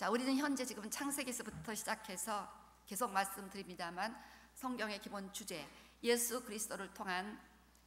자, 우리는 현재 지금 창세기에서부터 시작해서 계속 말씀드립니다만 성경의 기본 주제, 예수 그리스도를 통한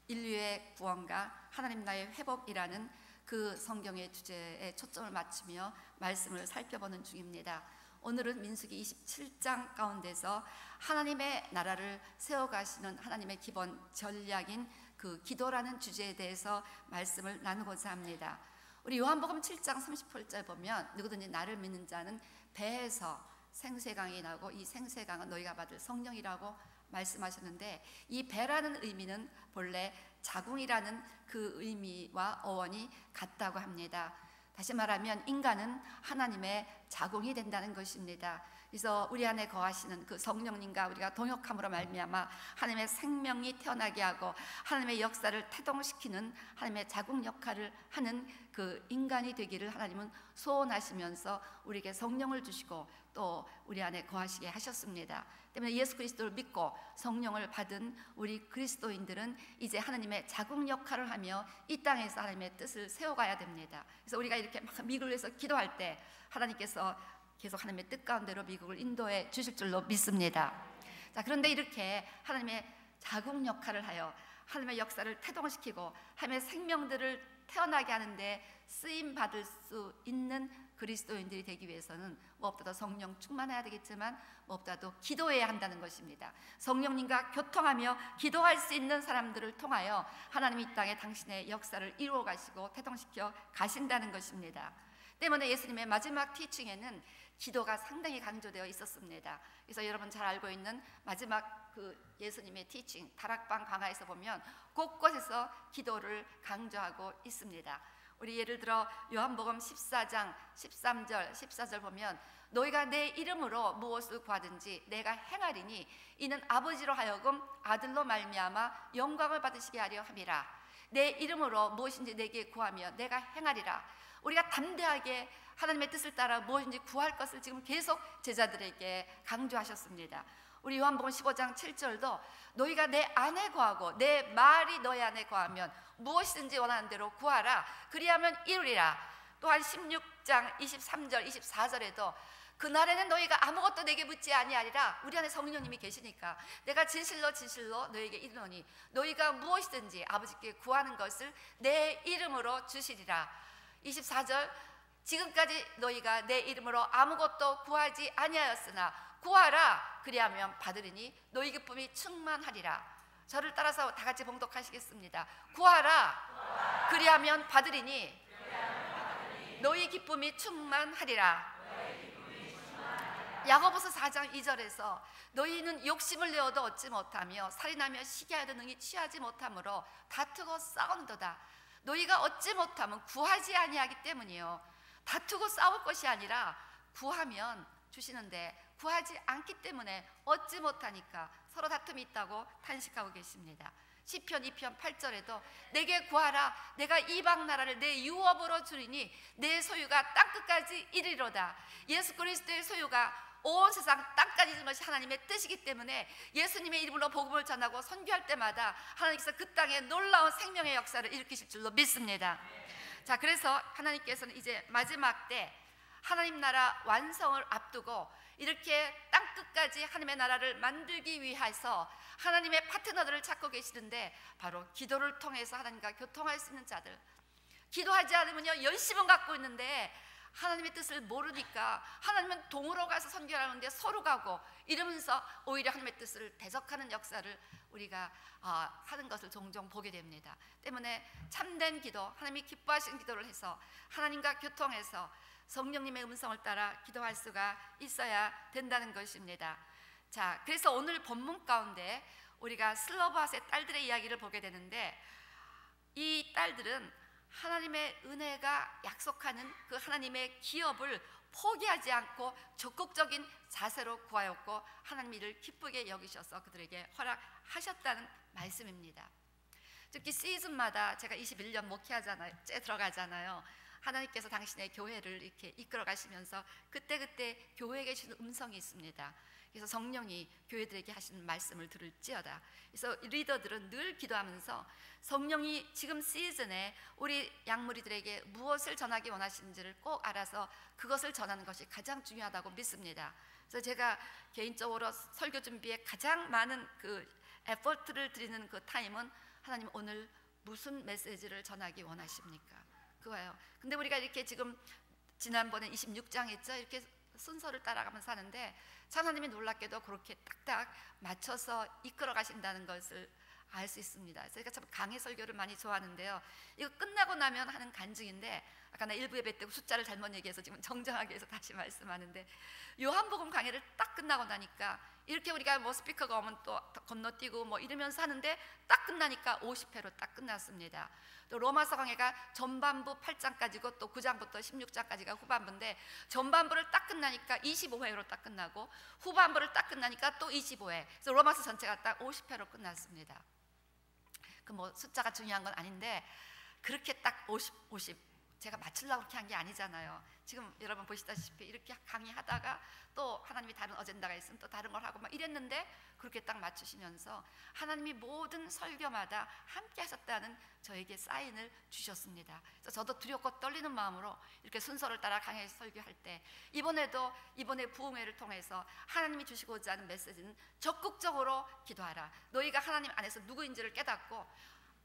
인류의 구원과 하나님 나라의 회복이라는 그 성경의 주제에 초점을 맞추며 말씀을 살펴보는 중입니다. 오늘은 민수기 27장 가운데서 하나님의 나라를 세워가시는 하나님의 기본 전략인 그 기도라는 주제에 대해서 말씀을 나누고자 합니다. 우리 요한복음 7장 38절 보면 누구든지 나를 믿는 자는 배에서 생수강이 나고 이 생수강은 너희가 받을 성령이라고 말씀하셨는데, 이 배라는 의미는 본래 자궁이라는 그 의미와 어원이 같다고 합니다. 다시 말하면 인간은 하나님의 자궁이 된다는 것입니다. 그래서 우리 안에 거하시는 그 성령님과 우리가 동역함으로 말미암아 하나님의 생명이 태어나게 하고 하나님의 역사를 태동시키는 하나님의 자궁 역할을 하는 그 인간이 되기를 하나님은 소원하시면서 우리에게 성령을 주시고 또 우리 안에 거하시게 하셨습니다. 때문에 예수 그리스도를 믿고 성령을 받은 우리 그리스도인들은 이제 하나님의 자궁 역할을 하며 이 땅에서 하나님의 뜻을 세워가야 됩니다. 그래서 우리가 이렇게 막 미국을 위해서 기도할 때 하나님께서 계속 하나님의 뜻 가운데로 미국을 인도해 주실 줄로 믿습니다. 자, 그런데 이렇게 하나님의 자궁 역할을 하여 하나님의 역사를 태동시키고 하나님의 생명들을 태어나게 하는데 쓰임 받을 수 있는 그리스도인들이 되기 위해서는 무엇보다도 성령 충만해야 되겠지만 무엇보다도 기도해야 한다는 것입니다. 성령님과 교통하며 기도할 수 있는 사람들을 통하여 하나님이 이 땅에 당신의 역사를 이루어 가시고 태동시켜 가신다는 것입니다. 때문에 예수님의 마지막 티칭에는 기도가 상당히 강조되어 있었습니다. 그래서 여러분 잘 알고 있는 마지막 그 예수님의 티칭 다락방 강화에서 보면 곳곳에서 기도를 강조하고 있습니다. 우리 예를 들어 요한복음 14장 13절 14절 보면 너희가 내 이름으로 무엇을 구하든지 내가 행하리니 이는 아버지로 하여금 아들로 말미암아 영광을 받으시게 하려 함이라. 내 이름으로 무엇인지 내게 구하며 내가 행하리라. 우리가 담대하게 하나님의 뜻을 따라 무엇인지 구할 것을 지금 계속 제자들에게 강조하셨습니다. 우리 요한복음 15장 7절도 너희가 내 안에 거하고 내 말이 너희 안에 거하면 무엇이든지 원하는 대로 구하라. 그리하면 이루리라. 또한 16장 23절 24절에도 그날에는 너희가 아무것도 내게 묻지 아니하리라. 우리 안에 성령님이 계시니까 내가 진실로 진실로 너희에게 이르노니 너희가 무엇이든지 아버지께 구하는 것을 내 이름으로 주시리라. 24절 지금까지 너희가 내 이름으로 아무것도 구하지 아니하였으나 구하라. 그리하면 받으리니 너희 기쁨이 충만하리라. 저를 따라서 다 같이 봉독하시겠습니다. 구하라. 그리하면 받으리니 너희 기쁨이 충만하리라. 야고보서 4장 2절에서 너희는 욕심을 내어도 얻지 못하며 살인하며 시기하여도 능히 취하지 못하므로 다투고 싸우는도다. 너희가 얻지 못하면 구하지 아니하기 때문이요. 다투고 싸울 것이 아니라 구하면 주시는데 구하지 않기 때문에 얻지 못하니까 서로 다툼이 있다고 탄식하고 계십니다. 시편 2편 8절에도 내게 구하라. 내가 이방 나라를 내 유업으로 주리니 내 소유가 땅끝까지 이르리로다. 예수 그리스도의 소유가 온 세상 땅까지 있는 것이 하나님의 뜻이기 때문에 예수님의 이름으로 복음을 전하고 선교할 때마다 하나님께서 그 땅에 놀라운 생명의 역사를 일으키실 줄로 믿습니다. 자, 그래서 하나님께서는 이제 마지막 때 하나님 나라 완성을 앞두고 이렇게 땅끝까지 하나님의 나라를 만들기 위해서 하나님의 파트너들을 찾고 계시는데 바로 기도를 통해서 하나님과 교통할 수 있는 자들. 기도하지 않으면요 열심은 갖고 있는데 하나님의 뜻을 모르니까 하나님은 동으로 가서 선교하는데 서로 가고 이러면서 오히려 하나님의 뜻을 대적하는 역사를 우리가 하는 것을 종종 보게 됩니다. 때문에 참된 기도, 하나님이 기뻐하시는 기도를 해서 하나님과 교통해서 성령님의 음성을 따라 기도할 수가 있어야 된다는 것입니다. 자, 그래서 오늘 본문 가운데 우리가 슬로바스의 딸들의 이야기를 보게 되는데 이 딸들은 하나님의 은혜가 약속하는 그 하나님의 기업을 포기하지 않고 적극적인 자세로 구하였고 하나님이 이를 기쁘게 여기셔서 그들에게 허락하셨다는 말씀입니다. 특히 시즌마다 제가 21년 목회하잖아요. 들어가잖아요. 하나님께서 당신의 교회를 이렇게 이끌어 가시면서 그때그때 교회에게 주는 음성이 있습니다. 그래서 성령이 교회들에게 하시는 말씀을 들을지어다. 그래서 리더들은 늘 기도하면서 성령이 지금 시즌에 우리 양무리들에게 무엇을 전하기 원하시는지를 꼭 알아서 그것을 전하는 것이 가장 중요하다고 믿습니다. 그래서 제가 개인적으로 설교 준비에 가장 많은 그 에포트를 드리는 그 타임은 하나님 오늘 무슨 메시지를 전하기 원하십니까? 그거예요. 근데 우리가 이렇게 지금 지난번에 26장 했죠? 이렇게 순서를 따라가면서 하는데 하나님이 놀랍게도 그렇게 딱딱 맞춰서 이끌어 가신다는 것을 알 수 있습니다. 제가 참 강해 설교를 많이 좋아하는데요. 이거 끝나고 나면 하는 간증인데 아까 나 일부 예배 때 숫자를 잘못 얘기해서 지금 정정하게 해서 다시 말씀하는데 요한복음 강해를 딱 끝나고 나니까 이렇게 우리가 뭐 스피커가 오면 또 건너뛰고 뭐 이러면서 하는데 딱 끝나니까 50회로 딱 끝났습니다. 또 로마서 강해가 전반부 8장까지고 또 9장부터 16장까지가 후반부인데 전반부를 딱 끝나니까 25회로 딱 끝나고 후반부를 딱 끝나니까 또 25회. 그래서 로마서 전체가 딱 50회로 끝났습니다. 그 뭐 숫자가 중요한 건 아닌데 그렇게 딱 50 제가 맞추려고 그렇게 한 게 아니잖아요. 지금 여러분 보시다시피 이렇게 강의하다가 또 하나님이 다른 어젠다가 있으면 또 다른 걸 하고 막 이랬는데 그렇게 딱 맞추시면서 하나님이 모든 설교마다 함께 하셨다는 저에게 사인을 주셨습니다. 그래서 저도 두렵고 떨리는 마음으로 이렇게 순서를 따라 강의 설교할 때 이번에 부흥회를 통해서 하나님이 주시고자 하는 메시지는 적극적으로 기도하라. 너희가 하나님 안에서 누구인지를 깨닫고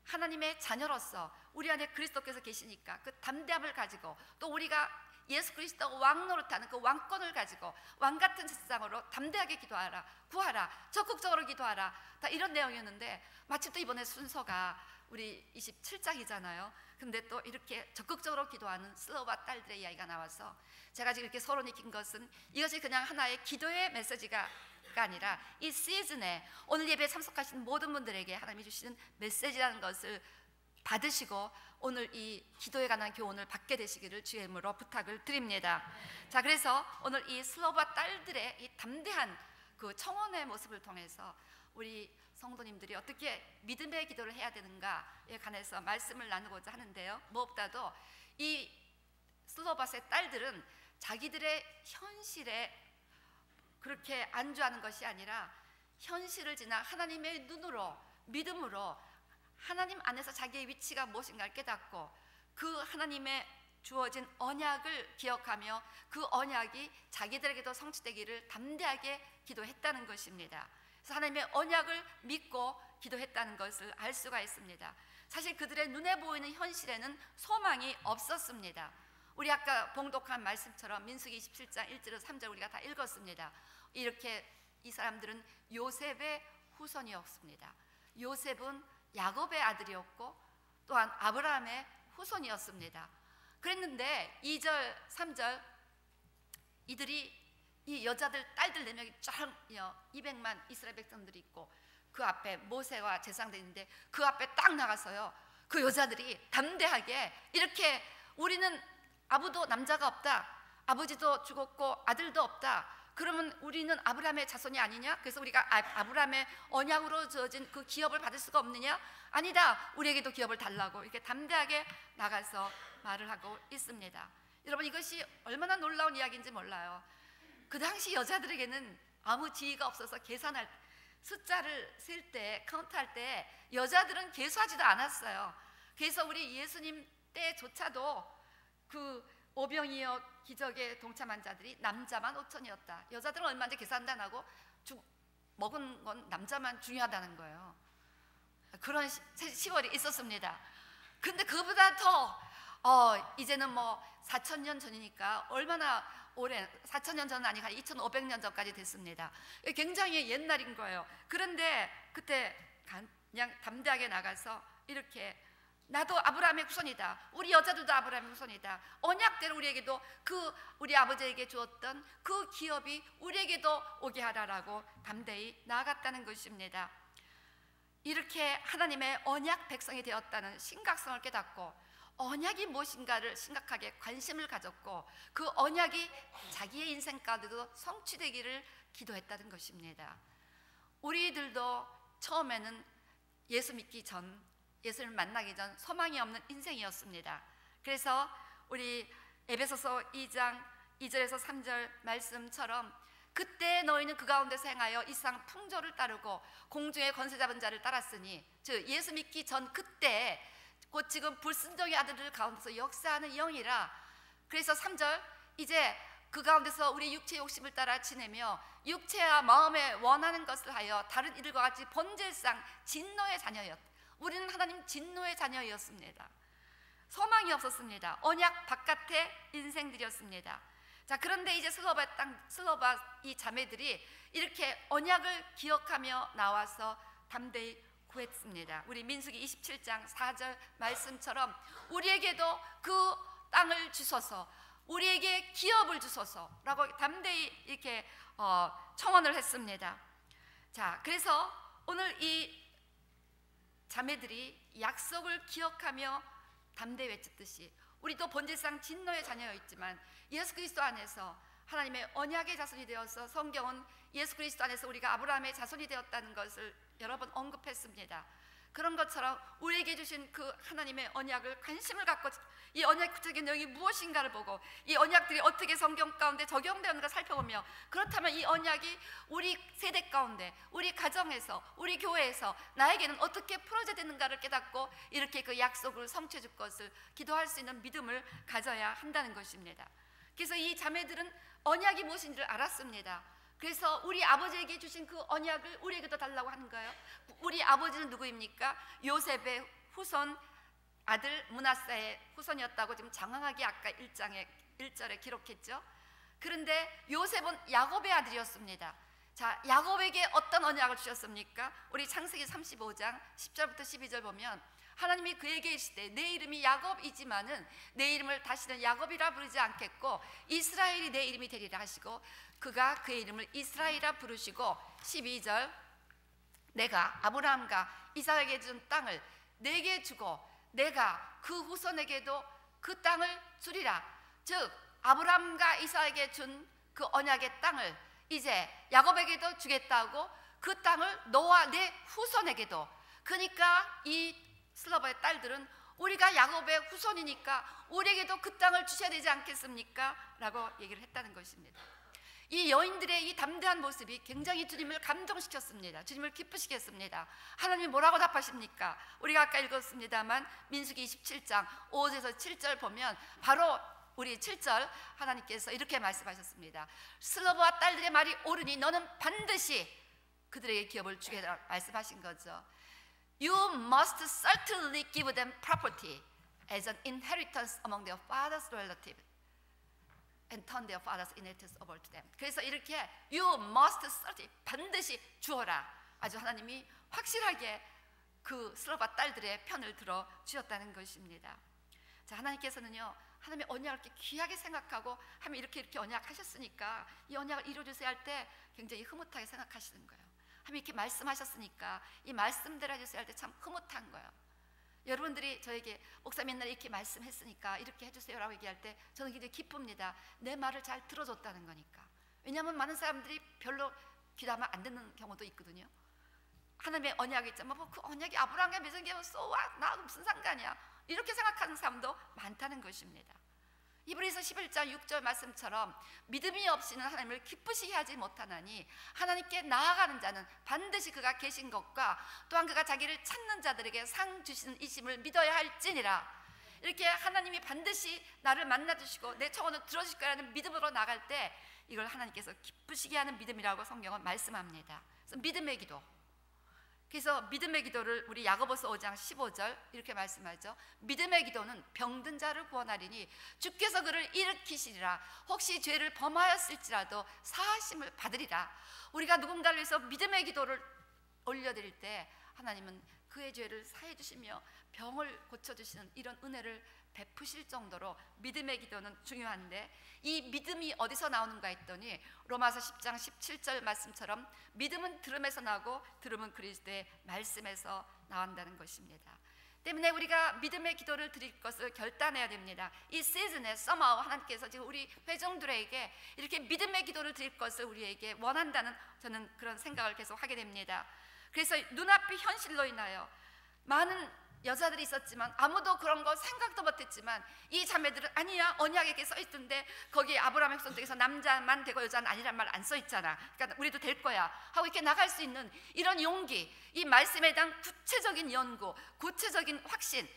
하나님의 자녀로서 우리 안에 그리스도께서 계시니까 그 담대함을 가지고 또 우리가 예수 그리스도 왕 노릇하는 그 왕권을 가지고 왕 같은 세상으로 담대하게 기도하라, 구하라, 적극적으로 기도하라, 다 이런 내용이었는데 마침 또 이번에 순서가 우리 27장이잖아요. 근데 또 이렇게 적극적으로 기도하는 슬로바 딸들의 이야기가 나와서 제가 지금 이렇게 서론이 긴 것은 이것이 그냥 하나의 기도의 메시지가 아니라 이 시즌에 오늘 예배에 참석하시는 모든 분들에게 하나님이 주시는 메시지라는 것을 받으시고 오늘 이 기도에 관한 교훈을 받게 되시기를 주의 이름으로 부탁을 드립니다. 자, 그래서 오늘 이 슬로바 딸들의 이 담대한 그 청원의 모습을 통해서 우리 성도님들이 어떻게 믿음의 기도를 해야 되는가에 관해서 말씀을 나누고자 하는데요. 무엇보다도 이 슬로바의 딸들은 자기들의 현실에 그렇게 안주하는 것이 아니라 현실을 지나 하나님의 눈으로 믿음으로 하나님 안에서 자기의 위치가 무엇인가를 깨닫고 그 하나님의 주어진 언약을 기억하며 그 언약이 자기들에게도 성취되기를 담대하게 기도했다는 것입니다. 그래서 하나님의 언약을 믿고 기도했다는 것을 알 수가 있습니다. 사실 그들의 눈에 보이는 현실에는 소망이 없었습니다. 우리 아까 봉독한 말씀처럼 민수기 27장 1절에서 3절 우리가 다 읽었습니다. 이렇게 이 사람들은 요셉의 후손이었습니다. 요셉은 야곱의 아들이었고 또한 아브라함의 후손이었습니다. 그랬는데 2절 3절 이들이 이 여자들 딸들 4명이 쫙 200만 이스라엘 백성들이 있고 그 앞에 모세와 제사장들이 있는데 그 앞에 딱 나가서요 그 여자들이 담대하게 이렇게 우리는 아부도 남자가 없다, 아버지도 죽었고 아들도 없다, 그러면 우리는 아브라함의 자손이 아니냐? 그래서 우리가 아브라함의 언약으로 주어진 그 기업을 받을 수가 없느냐? 아니다, 우리에게도 기업을 달라고 이렇게 담대하게 나가서 말을 하고 있습니다. 여러분 이것이 얼마나 놀라운 이야기인지 몰라요. 그 당시 여자들에게는 아무 지혜가 없어서 계산할 숫자를 셀 때 카운트할 때 여자들은 계수하지도 않았어요. 그래서 우리 예수님 때조차도 그 오병이어 기적에 동참한 자들이 남자만 5천이었다. 여자들은 얼마인지 계산도 안 하고 먹은 건 남자만 중요하다는 거예요. 그런 시월이 있었습니다. 근데 그보다 더 이제는 뭐 4,000년 전이니까 얼마나 오래 4,000년 전은 아니고 2,500년 전까지 됐습니다. 굉장히 옛날인 거예요. 그런데 그때 그냥 담대하게 나가서 이렇게 나도 아브라함의 후손이다. 우리 여자들도 아브라함의 후손이다. 언약대로 우리에게도 그 우리 아버지에게 주었던 그 기업이 우리에게도 오게 하라라고 담대히 나아갔다는 것입니다. 이렇게 하나님의 언약 백성이 되었다는 심각성을 깨닫고 언약이 무엇인가를 심각하게 관심을 가졌고 그 언약이 자기의 인생 가운데도 성취되기를 기도했다는 것입니다. 우리들도 처음에는 예수 믿기 전, 예수를 만나기 전 소망이 없는 인생이었습니다. 그래서 우리 에베소서 2장 2절에서 3절 말씀처럼 그때 너희는 그 가운데서 행하여 이상 풍조를 따르고 공중의 권세 잡은 자를 따랐으니, 즉 예수 믿기 전 그때 곧 지금 불순종의 아들들 가운데서 역사하는 영이라. 그래서 3절, 이제 그 가운데서 우리 육체의 욕심을 따라 지내며 육체와 마음에 원하는 것을 하여 다른 이들과 같이 본질상 진노의 자녀였다. 우리는 하나님 진노의 자녀였습니다. 소망이 없었습니다. 언약 바깥의 인생들이었습니다. 자, 그런데 이제 슬로바 이 자매들이 이렇게 언약을 기억하며 나와서 담대히 구했습니다. 우리 민수기 27장 4절 말씀처럼 우리에게도 그 땅을 주소서, 우리에게 기업을 주소서라고 담대히 이렇게 청원을 했습니다. 자, 그래서 오늘 이 자매들이 약속을 기억하며 담대히 외쳤듯이 우리도 본질상 진노의 자녀였지만 예수 그리스도 안에서 하나님의 언약의 자손이 되어서 성경은 예수 그리스도 안에서 우리가 아브라함의 자손이 되었다는 것을 여러 번 언급했습니다. 그런 것처럼 우리에게 주신 그 하나님의 언약을 관심을 갖고 이 언약 구체적인 내용이 무엇인가를 보고 이 언약들이 어떻게 성경 가운데 적용되었는가 살펴보며, 그렇다면 이 언약이 우리 세대 가운데, 우리 가정에서, 우리 교회에서 나에게는 어떻게 풀어져야 되는가를 깨닫고 이렇게 그 약속을 성취해 줄 것을 기도할 수 있는 믿음을 가져야 한다는 것입니다. 그래서 이 자매들은 언약이 무엇인지를 알았습니다. 그래서 우리 아버지에게 주신 그 언약을 우리에게도 달라고 하는 거예요. 우리 아버지는 누구입니까? 요셉의 후손 아들 므낫세의 후손이었다고 지금 장황하게 아까 1절에 기록했죠. 그런데 요셉은 야곱의 아들이었습니다. 자, 야곱에게 어떤 언약을 주셨습니까? 우리 창세기 35장 10절부터 12절 보면 하나님이 그에게 이르시되 내 이름이 야곱이지만은 내 이름을 다시는 야곱이라 부르지 않겠고 이스라엘이 내 이름이 되리라 하시고 그가 그의 이름을 이스라엘이라 부르시고 12절 내가 아브라함과 이삭에게 준 땅을 내게 주고 내가 그 후손에게도 그 땅을 주리라. 즉 아브라함과 이삭에게 준 그 언약의 땅을 이제 야곱에게도 주겠다고 그 땅을 너와 내 후손에게도. 그러니까 이 슬로바의 딸들은 우리가 야곱의 후손이니까 우리에게도 그 땅을 주셔야 되지 않겠습니까? 라고 얘기를 했다는 것입니다. 이 여인들의 이 담대한 모습이 굉장히 주님을 감동시켰습니다. 주님을 기쁘시게 했습니다. 하나님이 뭐라고 답하십니까? 우리가 아까 읽었습니다만 민수기 27장 5절에서 7절 보면 바로 우리 7절 하나님께서 이렇게 말씀하셨습니다. 슬로바와 딸들의 말이 옳으니 너는 반드시 그들에게 기업을 주겠다 말씀하신 거죠. You must certainly give them property as an inheritance among their father's relatives and turn their father's inheritance over to them. 그래서 이렇게 You must certainly 반드시 주어라. 아주 하나님이 확실하게 그 슬로바 딸들의 편을 들어 주셨다는 것입니다. 자, 하나님께서는요 하나님의 언약을 이렇게 귀하게 생각하고 하면 이렇게 언약하셨으니까 이 언약을 이루어주세요 할 때 굉장히 흐뭇하게 생각하시는 거예요. 하나님 이렇게 말씀하셨으니까 이 말씀대로 해주세요 할 때 참 흐뭇한 거예요. 여러분들이 저에게 목사 맨날 이렇게 말씀했으니까 이렇게 해주세요라고 얘기할 때 저는 굉장히 기쁩니다. 내 말을 잘 들어줬다는 거니까. 왜냐하면 많은 사람들이 별로 귀담아 안 듣는 경우도 있거든요. 하나님의 언약이 있잖아. 뭐 그 언약이 아브라함과 맺은 쏘와 나 무슨 상관이야 이렇게 생각하는 사람도 많다는 것입니다. 히브리서 11장 6절 말씀처럼 믿음이 없이는 하나님을 기쁘시게 하지 못하나니 하나님께 나아가는 자는 반드시 그가 계신 것과 또한 그가 자기를 찾는 자들에게 상 주시는 이심을 믿어야 할지니라. 이렇게 하나님이 반드시 나를 만나주시고 내 청원을 들어주실 거라는 믿음으로 나갈 때 이걸 하나님께서 기쁘시게 하는 믿음이라고 성경은 말씀합니다. 그래서 믿음의 기도. 그래서 믿음의 기도를 우리 야고보서 5장 15절 이렇게 말씀하죠. 믿음의 기도는 병든 자를 구원하리니 주께서 그를 일으키시리라. 혹시 죄를 범하였을지라도 사하심을 받으리라. 우리가 누군가를 위해서 믿음의 기도를 올려드릴 때 하나님은 그의 죄를 사해 주시며 병을 고쳐주시는 이런 은혜를 베푸실 정도로 믿음의 기도는 중요한데 이 믿음이 어디서 나오는가 했더니 로마서 10장 17절 말씀처럼 믿음은 들음에서 나고 들음은 그리스도의 말씀에서 나온다는 것입니다. 때문에 우리가 믿음의 기도를 드릴 것을 결단해야 됩니다. 이 시즌에 somehow 하나님께서 지금 우리 회중들에게 이렇게 믿음의 기도를 드릴 것을 우리에게 원한다는 저는 그런 생각을 계속 하게 됩니다. 그래서 눈앞이 현실로 인하여 많은 여자들이 있었지만 아무도 그런 거 생각도 못했지만 이 자매들은 아니야, 언약에 써 있던데 거기 아브라함의 백성들에서 남자만 되고 여자는 아니란 말 안 써 있잖아, 그러니까 우리도 될 거야 하고 이렇게 나갈 수 있는 이런 용기, 이 말씀에 대한 구체적인 연구, 구체적인 확신,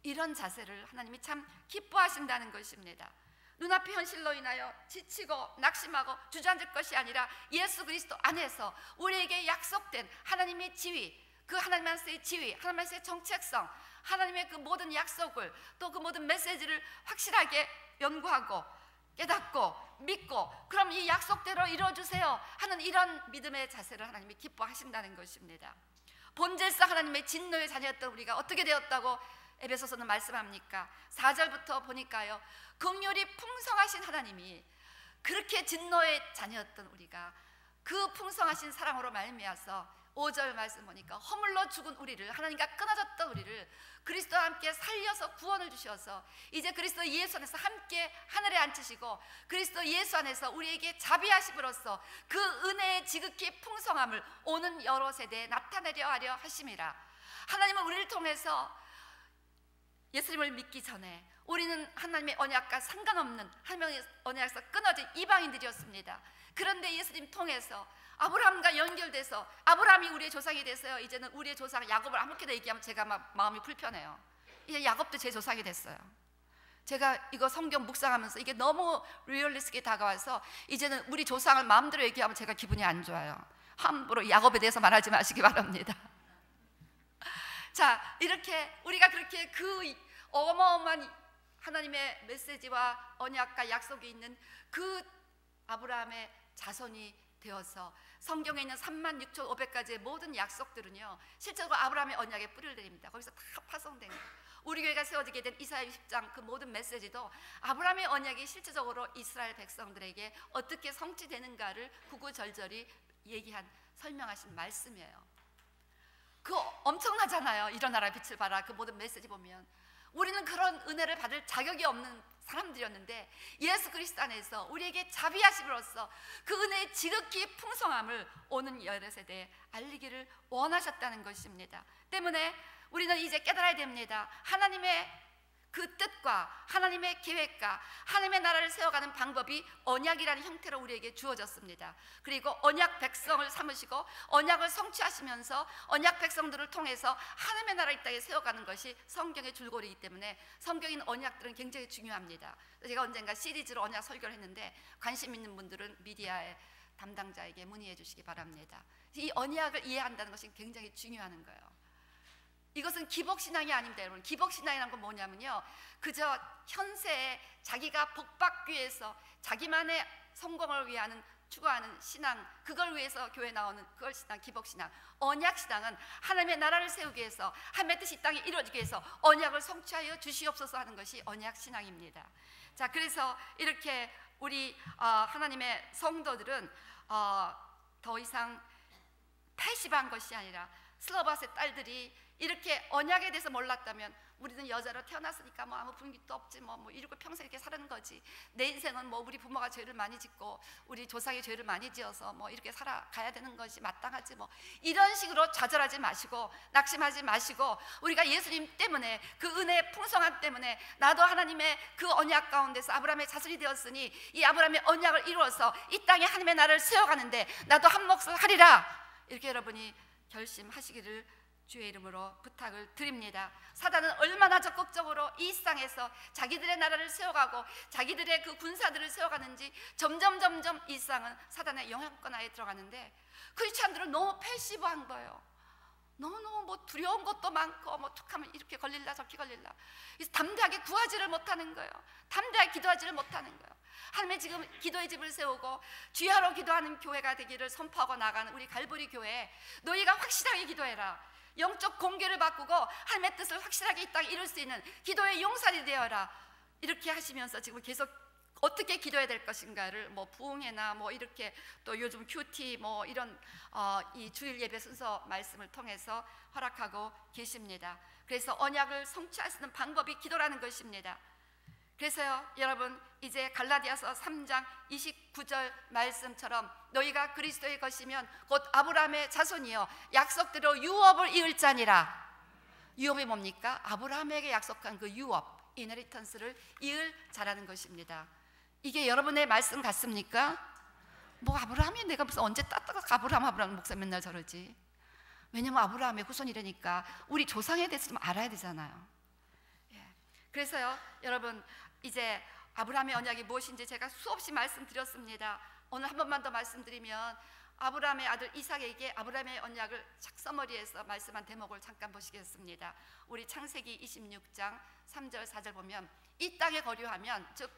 이런 자세를 하나님이 참 기뻐하신다는 것입니다. 눈앞의 현실로 인하여 지치고 낙심하고 주저앉을 것이 아니라 예수 그리스도 안에서 우리에게 약속된 하나님의 지위, 그 하나님 안에서의 지위, 하나님 안에서의 정체성, 하나님의 그 모든 약속을, 또 그 모든 메시지를 확실하게 연구하고 깨닫고 믿고, 그럼 이 약속대로 이루어주세요 하는 이런 믿음의 자세를 하나님이 기뻐하신다는 것입니다. 본질상 하나님의 진노의 자녀였던 우리가 어떻게 되었다고 에베소서는 말씀합니까? 4절부터 보니까요, 긍휼이 풍성하신 하나님이 그렇게 진노의 자녀였던 우리가 그 풍성하신 사랑으로 말미암아서 5절 말씀 보니까 허물로 죽은 우리를, 하나님과 끊어졌던 우리를 그리스도와 함께 살려서 구원을 주셔서 이제 그리스도 예수 안에서 함께 하늘에 앉히시고 그리스도 예수 안에서 우리에게 자비하심으로써 그 은혜의 지극히 풍성함을 오는 여러 세대에 나타내려 하려 하심이라. 하나님은 우리를 통해서 예수님을 믿기 전에 우리는 하나님의 언약과 상관없는 하나님의 언약에서 끊어진 이방인들이었습니다. 그런데 예수님 통해서 아브라함과 연결돼서 아브라함이 우리의 조상이 돼서요, 이제는 우리의 조상 야곱을 아무렇게나 얘기하면 제가 막 마음이 불편해요. 이제 야곱도 제 조상이 됐어요. 제가 이거 성경 묵상하면서 이게 너무 리얼리스트하게 다가와서 이제는 우리 조상을 마음대로 얘기하면 제가 기분이 안 좋아요. 함부로 야곱에 대해서 말하지 마시기 바랍니다. 자, 이렇게 우리가 그렇게 그 어마어마한 하나님의 메시지와 언약과 약속이 있는 그 아브라함의 자손이 되어서 성경에 있는 36,500가지의 모든 약속들은요, 실제로 아브라함의 언약에 뿌리를 내립니다. 거기서 다 파송된 거예요. 우리 교회가 세워지게 된 이사야 60장 그 모든 메시지도 아브라함의 언약이 실제적으로 이스라엘 백성들에게 어떻게 성취되는가를 구구절절히 얘기한, 설명하신 말씀이에요. 그거 엄청나잖아요. 일어나라 빛을 발하, 그 모든 메시지 보면 우리는 그런 은혜를 받을 자격이 없는 사람들이었는데 예수 그리스도 안에서 우리에게 자비하심으로써 그 은혜의 지극히 풍성함을 오는 여러 세대에 알리기를 원하셨다는 것입니다. 때문에 우리는 이제 깨달아야 됩니다. 하나님의 그 뜻과 하나님의 계획과 하나님의 나라를 세워가는 방법이 언약이라는 형태로 우리에게 주어졌습니다. 그리고 언약 백성을 삼으시고 언약을 성취하시면서 언약 백성들을 통해서 하나님의 나라 이 땅에 세워가는 것이 성경의 줄거리이기 때문에 성경에 있는 언약들은 굉장히 중요합니다. 제가 언젠가 시리즈로 언약 설교를 했는데 관심 있는 분들은 미디어의 담당자에게 문의해 주시기 바랍니다. 이 언약을 이해한다는 것이 굉장히 중요한 거예요. 이것은 기복신앙이 아닙니다, 여러분. 기복신앙이라는 건 뭐냐면요, 그저 현세에 자기가 복받기 위해서 자기만의 성공을 위하는 추구하는 신앙, 그걸 위해서 교회 나오는 그걸 신앙, 기복신앙. 언약신앙은 하나님의 나라를 세우기 위해서, 하나님의 뜻이 이 땅에 이루어지기 위해서 언약을 성취하여 주시옵소서 하는 것이 언약신앙입니다. 자, 그래서 이렇게 우리 하나님의 성도들은 더 이상 패시브한 것이 아니라 슬로바스의 딸들이 이렇게 언약에 대해서 몰랐다면 우리는 여자로 태어났으니까 뭐 아무 분기도 없지, 뭐 이러고 평생 이렇게 사는 거지, 내 인생은 뭐 우리 부모가 죄를 많이 짓고 우리 조상이 죄를 많이 지어서 뭐 이렇게 살아가야 되는 것이 마땅하지, 뭐 이런 식으로 좌절하지 마시고 낙심하지 마시고, 우리가 예수님 때문에 그 은혜의 풍성함 때문에 나도 하나님의 그 언약 가운데서 아브라함의 자손이 되었으니 이 아브라함의 언약을 이루어서 이 땅에 하나님의 나라를 세워가는데 나도 한 몫을 하리라, 이렇게 여러분이 결심하시기를 주의 이름으로 부탁을 드립니다. 사단은 얼마나 적극적으로 이 세상에서 자기들의 나라를 세워가고 자기들의 그 군사들을 세워가는지 점점 이 세상은 사단의 영향권 하에 들어가는데 크리스찬들은 너무 패시브한 거예요. 너무너무 뭐 두려운 것도 많고 뭐 툭하면 이렇게 걸릴라 저렇게 걸릴라, 그래서 담대하게 구하지를 못하는 거예요. 담대하게 기도하지를 못하는 거예요. 하나님의 지금 기도의 집을 세우고 주야로 기도하는 교회가 되기를 선포하고 나가는 우리 갈보리 교회, 너희가 확실하게 기도해라. 영적 공개를 바꾸고 하나님의 뜻을 확실하게 이 땅에 이룰 수 있는 기도의 용사들이 되어라, 이렇게 하시면서 지금 계속 어떻게 기도해야 될 것인가를 뭐 부흥회나 뭐 이렇게 또 요즘 큐티 뭐 이런 이 주일 예배 순서 말씀을 통해서 허락하고 계십니다. 그래서 언약을 성취할 수 있는 방법이 기도라는 것입니다. 그래서요, 여러분, 이제 갈라디아서 3장 29절 말씀처럼 너희가 그리스도의 것이면 곧 아브라함의 자손이요 약속대로 유업을 이을 자니라. 유업이 뭡니까? 아브라함에게 약속한 그 유업, 이너리턴스를 이을 자라는 것입니다. 이게 여러분의 말씀 같습니까? 뭐 아브라함이 내가 무슨 언제 따따가 아브라함 목사 맨날 저러지. 왜냐면 아브라함의 후손이라니까 우리 조상에 대해서 좀 알아야 되잖아요. 예. 그래서요 여러분, 이제 아브라함의 언약이 무엇인지 제가 수없이 말씀드렸습니다. 오늘 한 번만 더 말씀드리면, 아브라함의 아들 이삭에게 아브라함의 언약을 착서머리에서 말씀한 대목을 잠깐 보시겠습니다. 우리 창세기 26장 3절 4절 보면, 이 땅에 거류하면, 즉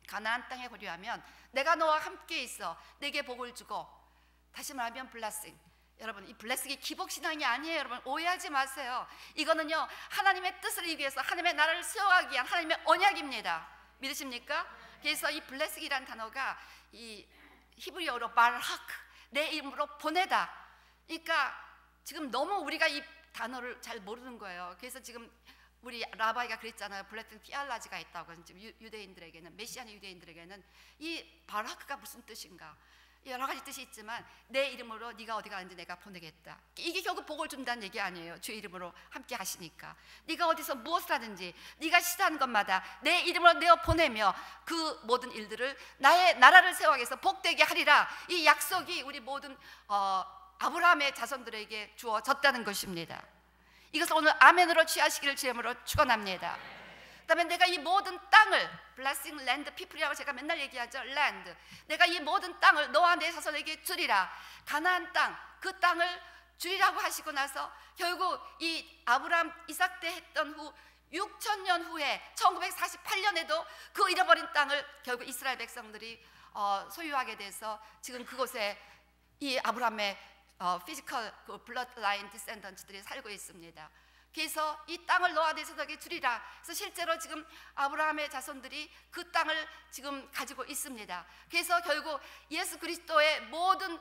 가나안 땅에 거류하면 내가 너와 함께 있어 내게 복을 주고, 다시 말하면 블레싱. 여러분, 이 블레싱이 기복신앙이 아니에요. 여러분 오해하지 마세요. 이거는요 하나님의 뜻을 이루기 위해서 하나님의 나라를 세워가기 위한 하나님의 언약입니다. 믿으십니까? 그래서 이 블레싱이라는 단어가 이 히브리어로 바르하크, 내 이름으로 보내다. 그러니까 지금 너무 우리가 이 단어를 잘 모르는 거예요. 그래서 지금 우리 라바이가 그랬잖아요. 블레싱 티알라지가 있다고. 지금 유대인들에게는, 메시아의 유대인들에게는 이 바르하크가 무슨 뜻인가, 여러 가지 뜻이 있지만 내 이름으로 네가 어디 가는지 내가 보내겠다. 이게 결국 복을 준다는 얘기 아니에요. 주의 이름으로 함께 하시니까. 네가 어디서 무엇을 하든지 네가 시도하는 것마다 내 이름으로 내어 보내며 그 모든 일들을 나의 나라를 세워가기 위해서 복되게 하리라. 이 약속이 우리 모든 아브라함의 자손들에게 주어졌다는 것입니다. 이것을 오늘 아멘으로 취하시기를 주님으로 축원합니다. 그다음에 내가 이 모든 땅을, blessing land people이라고 제가 맨날 얘기하죠. land. 내가 이 모든 땅을 너와 내 자손에게 주리라. 가나안 땅, 그 땅을 주리라고 하시고 나서 결국 이 아브라함 이삭 때 했던 후 6,000년 후에 1948년에도 그 잃어버린 땅을 결국 이스라엘 백성들이 소유하게 돼서 지금 그곳에 이 아브라함의 피지컬 그 블러드라인 디센던트들이 살고 있습니다. 그래서 이 땅을 너와 내 자손에게 주리라. 그래서 실제로 지금 아브라함의 자손들이 그 땅을 지금 가지고 있습니다. 그래서 결국 예수 그리스도의 모든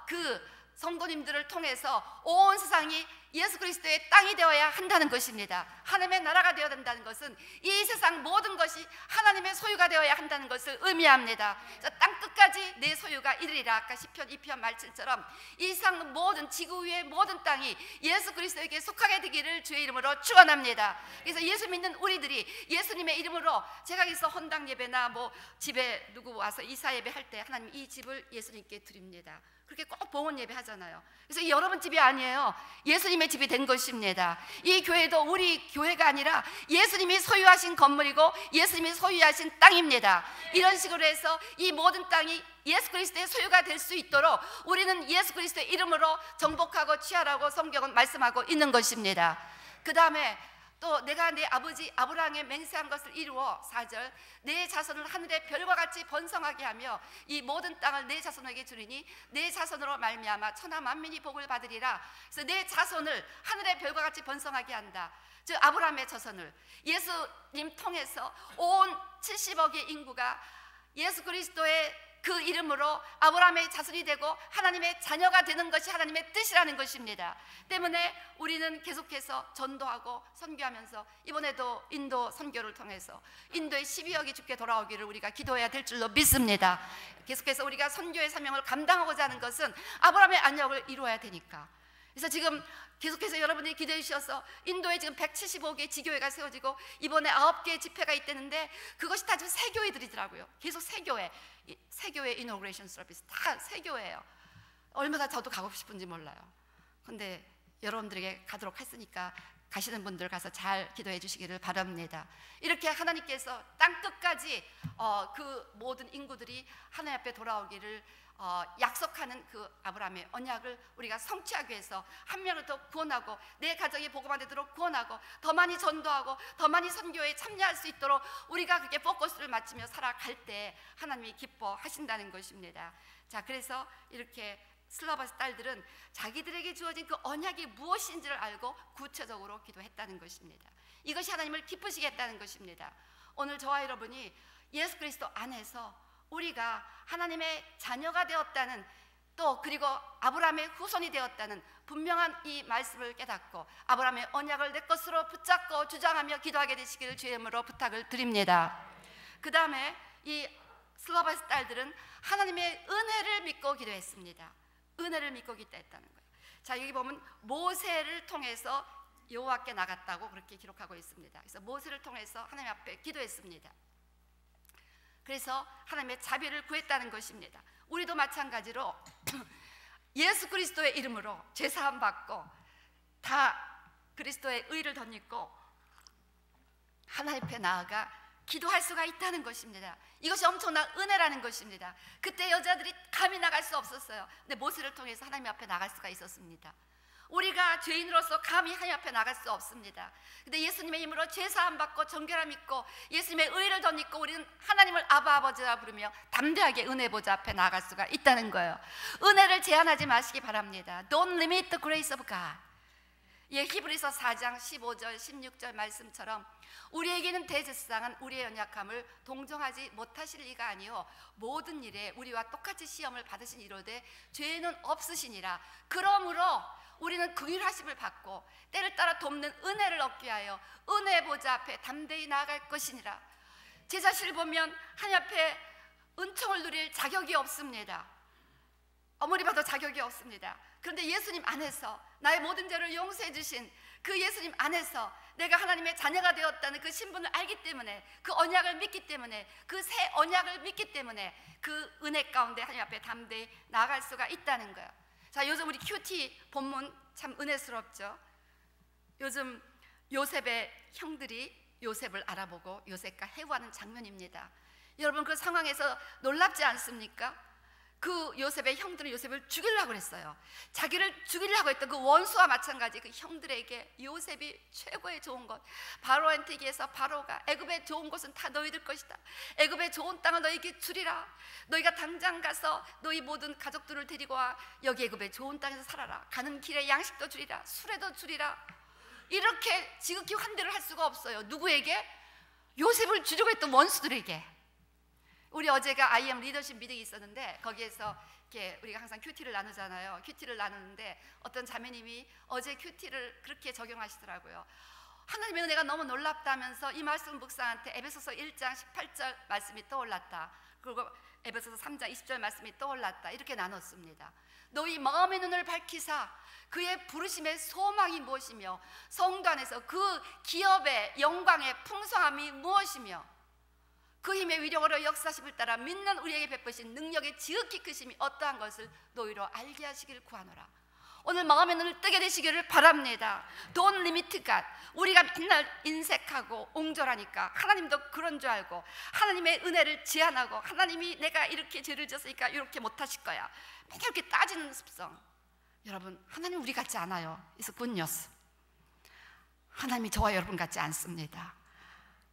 그 성도님들을 통해서 온 세상이 예수 그리스도의 땅이 되어야 한다는 것입니다. 하나님의 나라가 되어야 된다는 것은 이 세상 모든 것이 하나님의 소유가 되어야 한다는 것을 의미합니다. 땅 끝까지 내 소유가 이르리라. 아까 시편 2편 말씀처럼 이 세상 모든, 지구 위의 모든 땅이 예수 그리스도에게 속하게 되기를 주의 이름으로 축원합니다. 그래서 예수 믿는 우리들이 예수님의 이름으로, 제가 여기서 헌당 예배나 뭐 집에 누구 와서 이사 예배 할 때 하나님 이 집을 예수님께 드립니다. 그렇게 꼭 봉헌 예배 하잖아요. 그래서 이 여러분 집이 아니에요. 예수님의 집이 된 것입니다. 이 교회도 우리 교회가 아니라 예수님이 소유하신 건물이고 예수님이 소유하신 땅입니다. 이런 식으로 해서 이 모든 땅이 예수 그리스도의 소유가 될 수 있도록 우리는 예수 그리스도의 이름으로 정복하고 취하라고 성경은 말씀하고 있는 것입니다. 그 다음에 또 내가 내 아버지 아브라함의 맹세한 것을 이루어 4절, 내 자손을 하늘의 별과 같이 번성하게 하며 이 모든 땅을 내 자손에게 주리니 내 자손으로 말미암아 천하 만민이 복을 받으리라. 그래서 내 자손을 하늘의 별과 같이 번성하게 한다. 즉 아브라함의 자손을 예수님 통해서 온 70억의 인구가 예수 그리스도의 그 이름으로 아브라함의 자손이 되고 하나님의 자녀가 되는 것이 하나님의 뜻이라는 것입니다. 때문에 우리는 계속해서 전도하고 선교하면서 이번에도 인도 선교를 통해서 인도의 12억이 주께 돌아오기를 우리가 기도해야 될 줄로 믿습니다. 계속해서 우리가 선교의 사명을 감당하고자 하는 것은 아브라함의 언약을 이루어야 되니까. 그래서 지금 계속해서 여러분들이 기도해 주셔서 인도에 지금 175개의 지교회가 세워지고 이번에 9개의 집회가 있다는데 그것이 다 지금 세교회들이더라고요. 계속 세교회 이노그레이션 서비스 다 세교회예요. 얼마나 저도 가고 싶은지 몰라요. 근데 여러분들에게 가도록 했으니까 가시는 분들 가서 잘 기도해 주시기를 바랍니다. 이렇게 하나님께서 땅 끝까지 그 모든 인구들이 하나님 앞에 돌아오기를 약속하는 그 아브라함의 언약을 우리가 성취하기 위해서 한 명을 더 구원하고 내 가정이 복음화 되도록 구원하고 더 많이 전도하고 더 많이 선교에 참여할 수 있도록 우리가 그렇게 포커스를 맞추며 살아갈 때 하나님이 기뻐하신다는 것입니다. 자, 그래서 이렇게 슬라바스 딸들은 자기들에게 주어진 그 언약이 무엇인지를 알고 구체적으로 기도했다는 것입니다. 이것이 하나님을 기쁘시겠다는 것입니다. 오늘 저와 여러분이 예수 그리스도 안에서 우리가 하나님의 자녀가 되었다는, 또 그리고 아브라함의 후손이 되었다는 분명한 이 말씀을 깨닫고 아브라함의 언약을 내 것으로 붙잡고 주장하며 기도하게 되시기를 주의 이름으로 부탁을 드립니다. 그 다음에 이 슬라바스 딸들은 하나님의 은혜를 믿고 기도했습니다. 은혜를 믿고 기도했다는 거예요. 자, 여기 보면 모세를 통해서 여호와께 나갔다고 그렇게 기록하고 있습니다. 그래서 모세를 통해서 하나님 앞에 기도했습니다. 그래서 하나님의 자비를 구했다는 것입니다. 우리도 마찬가지로 예수 그리스도의 이름으로 죄사함 받고 다 그리스도의 의를 덧입고 하나님 앞에 나아가 기도할 수가 있다는 것입니다. 이것이 엄청난 은혜라는 것입니다. 그때 여자들이 감히 나갈 수 없었어요. 근데 모세를 통해서 하나님 앞에 나갈 수가 있었습니다. 우리가 죄인으로서 감히 하나님 앞에 나갈 수 없습니다. 근데 예수님의 힘으로 죄사함 받고 정결함 있고 예수님의 의를 덧입고 우리는 하나님을 아바 아버지라 부르며 담대하게 은혜 보좌 앞에 나갈 수가 있다는 거예요. 은혜를 제한하지 마시기 바랍니다. Don't limit the grace of God. 예, 히브리서 4장 15절 16절 말씀처럼 우리에게는 대제사장은 우리의 연약함을 동정하지 못하실 리가 아니요 모든 일에 우리와 똑같이 시험을 받으신 이로되 죄는 없으시니라. 그러므로 우리는 긍휼하심을 받고 때를 따라 돕는 은혜를 얻기 위하여 은혜 보좌 앞에 담대히 나아갈 것이니라. 제 자신을 보면 하나님 앞에 은총을 누릴 자격이 없습니다. 아무리 봐도 자격이 없습니다. 그런데 예수님 안에서 나의 모든 죄를 용서해 주신 그 예수님 안에서 내가 하나님의 자녀가 되었다는 그 신분을 알기 때문에 그 언약을 믿기 때문에 그 새 언약을 믿기 때문에 그 은혜 가운데 하나님 앞에 담대히 나아갈 수가 있다는 거예요. 자, 요즘 우리 큐티 본문 참 은혜스럽죠. 요즘 요셉의 형들이 요셉을 알아보고 요셉과 해부하는 장면입니다. 여러분 그 상황에서 놀랍지 않습니까? 그 요셉의 형들은 요셉을 죽이려고 했어요. 자기를 죽이려고 했던 그 원수와 마찬가지 그 형들에게 요셉이 최고의 좋은 것, 바로한테 얘기해서 바로가 애굽의 좋은 곳은 다 너희들 것이다. 애굽의 좋은 땅을 너희에게 주리라. 너희가 당장 가서 너희 모든 가족들을 데리고 와 여기 애굽의 좋은 땅에서 살아라. 가는 길에 양식도 주리라. 술에도 주리라. 이렇게 지극히 환대를 할 수가 없어요. 누구에게? 요셉을 주려고 했던 원수들에게. 우리 어제가 IM 리더십 미팅이 있었는데 거기에서 이렇게 우리가 항상 큐티를 나누잖아요. 큐티를 나누는데 어떤 자매님이 어제 큐티를 그렇게 적용하시더라고요. 하나님의 은혜가 너무 놀랍다면서 이 말씀 묵상한테 에베소서 1장 18절 말씀이 떠올랐다. 그리고 에베소서 3장 20절 말씀이 떠올랐다. 이렇게 나눴습니다. 너희 마음의 눈을 밝히사 그의 부르심의 소망이 무엇이며 성도 안에서 그 기업의 영광의 풍성함이 무엇이며 그 힘의 위력으로 역사심을 따라 믿는 우리에게 베푸신 능력의 지극히 크심이 어떠한 것을 너희로 알게 하시길 구하노라. 오늘 마음의 눈을 뜨게 되시기를 바랍니다. Don't limit God. 우리가 맨날 인색하고 옹졸하니까 하나님도 그런 줄 알고 하나님의 은혜를 제한하고 하나님이 내가 이렇게 죄를 졌으니까 이렇게 못하실 거야. 맨날 이렇게 따지는 습성. 여러분 하나님 우리 같지 않아요. It's good news. 하나님이 저와 여러분 같지 않습니다.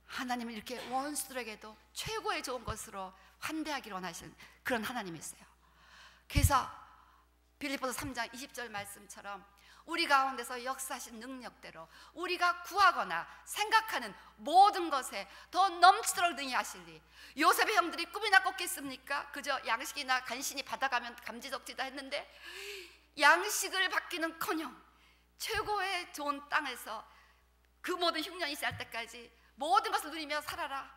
하나님은 이렇게 원수들에게도 최고의 좋은 것으로 환대하기를 원하시는 그런 하나님이세요. 그래서 빌립보서 3장 20절 말씀처럼 우리 가운데서 역사하신 능력대로 우리가 구하거나 생각하는 모든 것에 더 넘치도록 능히 하시리. 요셉의 형들이 꿈이나 꿨겠습니까? 그저 양식이나 간신히 받아가면 감지덕지다 했는데 양식을 받기는커녕 최고의 좋은 땅에서 그 모든 흉년이 지날 때까지 모든 것을 누리며 살아라.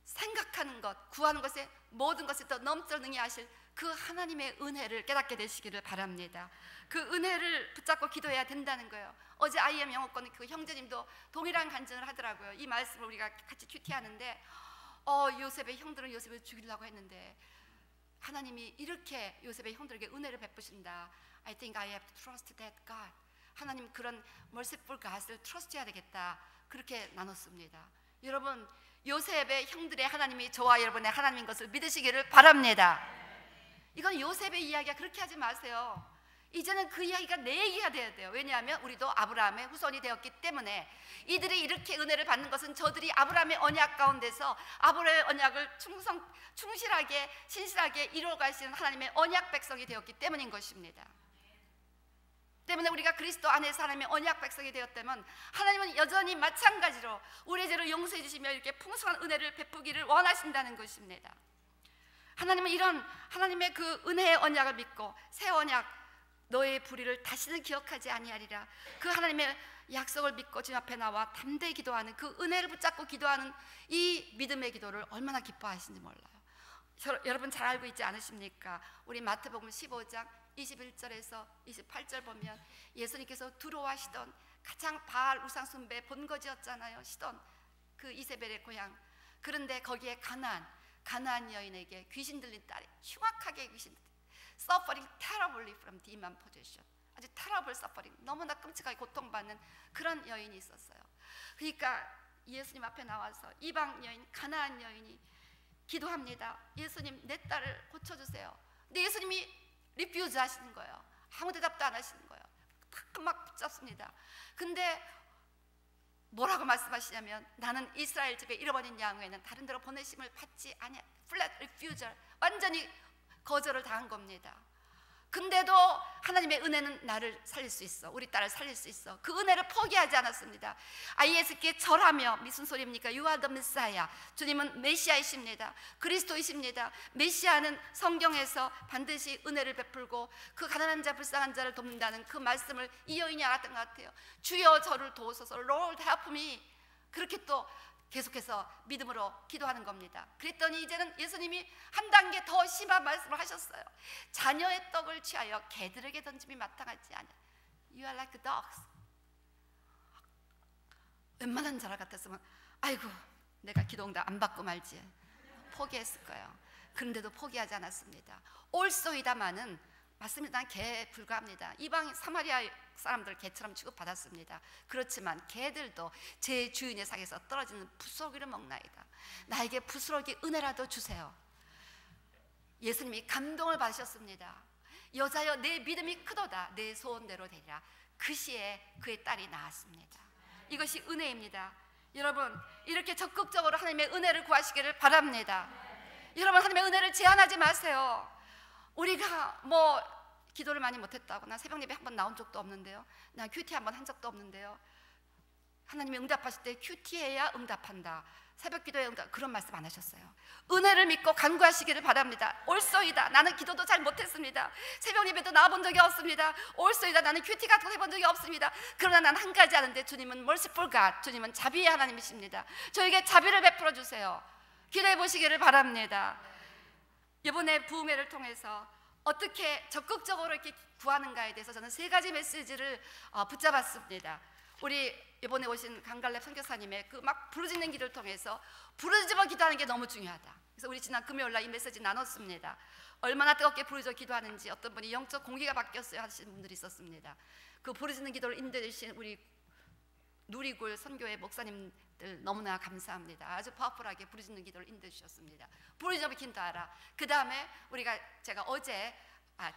생각하는 것, 구하는 것에 모든 것을 더 넘치도록 능히 하실 그 하나님의 은혜를 깨닫게 되시기를 바랍니다. 그 은혜를 붙잡고 기도해야 된다는 거예요. 어제 IM 영어권 그 형제님도 동일한 간증을 하더라고요. 이 말씀을 우리가 같이 큐티하는데 요셉의 형들은 요셉을 죽이려고 했는데 하나님이 이렇게 요셉의 형들에게 은혜를 베푸신다. I think I have to trust that God. 하나님 그런 merciful God을 트러스트해야 되겠다. 그렇게 나눴습니다. 여러분 요셉의 형들의 하나님이 저와 여러분의 하나님인 것을 믿으시기를 바랍니다. 이건 요셉의 이야기야. 그렇게 하지 마세요. 이제는 그 이야기가 내 얘기가 돼야 돼요. 왜냐하면 우리도 아브라함의 후손이 되었기 때문에 이들이 이렇게 은혜를 받는 것은 저들이 아브라함의 언약 가운데서 아브라함의 언약을 충실하게 신실하게 이루어가시는 하나님의 언약 백성이 되었기 때문인 것입니다. 때문에 우리가 그리스도 안에서 하나님의 언약 백성이 되었다면 하나님은 여전히 마찬가지로 우리의 죄를 용서해 주시며 이렇게 풍성한 은혜를 베푸기를 원하신다는 것입니다. 하나님은 이런 하나님의 그 은혜의 언약을 믿고 새 언약 너의 불의를 다시는 기억하지 아니하리라. 그 하나님의 약속을 믿고 주님 앞에 나와 담대히 기도하는 그 은혜를 붙잡고 기도하는 이 믿음의 기도를 얼마나 기뻐하시는지 몰라요. 여러분 잘 알고 있지 않으십니까? 우리 마태복음 15장 21절에서 28절 보면 예수님께서 두려워하시던 가장 바알 우상 숭배 본거지였잖아요. 시돈, 그 이세벨의 고향. 그런데 거기에 가나안 여인에게 귀신 들린 딸이 흉악하게 귀신 들린, suffering terribly from demon possession, 아주 terrible suffering, 너무나 끔찍하게 고통받는 그런 여인이 있었어요. 그러니까 예수님 앞에 나와서 이방 여인, 가나안 여인이 기도합니다. 예수님, 내 딸을 고쳐주세요. 근데 예수님이 리퓨즈 하시는 거예요. 아무 대답도 안 하시는 거예요. 막 붙잡습니다. 근데 뭐라고 말씀하시냐면, 나는 이스라엘 집에 잃어버린 양에는 다른 데로 보내심을 받지 아니야. flat refusal, 완전히 거절을 당한 겁니다. 근데도 하나님의 은혜는 나를 살릴 수 있어, 우리 딸을 살릴 수 있어. 그 은혜를 포기하지 않았습니다. 예수께 절하며, 무슨 소리입니까? You are the Messiah. 주님은 메시아이십니다. 그리스도이십니다. 메시아는 성경에서 반드시 은혜를 베풀고 그 가난한 자, 불쌍한 자를 돕는다는 그 말씀을 이 여인이 알았던 것 같아요. 주여 저를 도우소서, Lord help me. 그렇게 또 계속해서 믿음으로 기도하는 겁니다. 그랬더니 이제는 예수님이 한 단계 더 심한 말씀을 하셨어요. 자녀의 떡을 취하여 개들에게 던짐이 마땅하지 않아. You are like dogs. 웬만한 자라 같았으면 아이고 내가 기도응답 안 받고 말지 포기했을 거예요. 그런데도 포기하지 않았습니다. 올소이다마는 맞습니다. 난 개에 불과합니다. 이방 사마리아 사람들 개처럼 취급받았습니다. 그렇지만 개들도 제 주인의 상에서 떨어지는 부스러기를 먹나이다. 나에게 부스러기 은혜라도 주세요. 예수님이 감동을 받으셨습니다. 여자여 내 믿음이 크도다, 내 소원대로 되리라. 그 시에 그의 딸이 나았습니다. 이것이 은혜입니다. 여러분, 이렇게 적극적으로 하나님의 은혜를 구하시기를 바랍니다. 여러분, 하나님의 은혜를 제한하지 마세요. 우리가 뭐 기도를 많이 못했다고, 나 새벽 예배 한 번 나온 적도 없는데요, 나 큐티 한 번 한 적도 없는데요. 하나님이 응답하실 때 큐티해야 응답한다, 새벽 기도에 응답, 그런 말씀 안 하셨어요. 은혜를 믿고 간구하시기를 바랍니다. 올소이다, 나는 기도도 잘 못했습니다. 새벽 예배도 나와본 적이 없습니다. 올소이다, 나는 큐티 같은 거 해본 적이 없습니다. 그러나 난 한 가지 아는데, 주님은 merciful God, 주님은 자비의 하나님이십니다. 저에게 자비를 베풀어 주세요. 기도해 보시기를 바랍니다. 이번에 부흥회를 통해서 어떻게 적극적으로 이렇게 구하는가에 대해서 저는 세 가지 메시지를 붙잡았습니다. 우리 이번에 오신 강갈렙 선교사님의 그 막 부르짖는 기도를 통해서 부르짖어 기도하는 게 너무 중요하다. 그래서 우리 지난 금요일 날 이 메시지 나눴습니다. 얼마나 뜨겁게 부르짖어 기도하는지, 어떤 분이 영적 공기가 바뀌었어요 하시는 분들이 있었습니다. 그 부르짖는 기도를 인도해 주신 우리 누리굴 선교회 목사님들 너무나 감사합니다. 아주 파워풀하게 부르짖는 기도를 인도해 주셨습니다. 부르짖어 기도하라. 그 다음에 제가 어제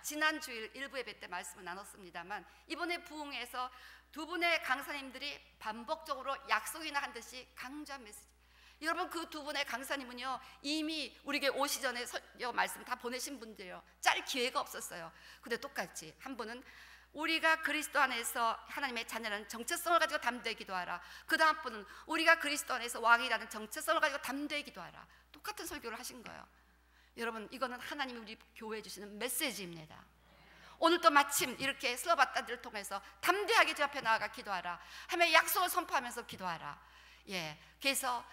지난 주일 일부 예배 때 말씀을 나눴습니다만, 이번에 부흥에서 두 분의 강사님들이 반복적으로 약속이나 한 듯이 강조한 메시지. 여러분, 그 두 분의 강사님은요, 이미 우리에게 오시 전에 말씀 다 보내신 분들이에요. 짤 기회가 없었어요. 근데 똑같이 한 분은 우리가 그리스도 안에서 하나님의 자녀라는 정체성을 가지고 담대히 기도하라. 그 다음 분은 우리가 그리스도 안에서 왕이라는 정체성을 가지고 담대히 기도하라. 똑같은 설교를 하신 거예요. 여러분, 이거는 하나님이 우리 교회에 주시는 메시지입니다. 오늘도 마침 이렇게 슬로바타들을 통해서 담대하게 주 앞에 나아가 기도하라 하며 약속을 선포하면서 기도하라. 그래서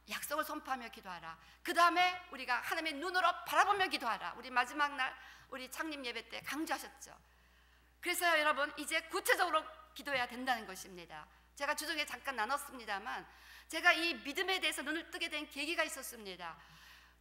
약속을 선포하며 기도하라. 그 다음에 우리가 하나님의 눈으로 바라보며 기도하라. 우리 마지막 날 우리 창립 예배 때 강조하셨죠. 그래서 여러분, 이제 구체적으로 기도해야 된다는 것입니다. 제가 주중에 잠깐 나눴습니다만, 제가 이 믿음에 대해서 눈을 뜨게 된 계기가 있었습니다.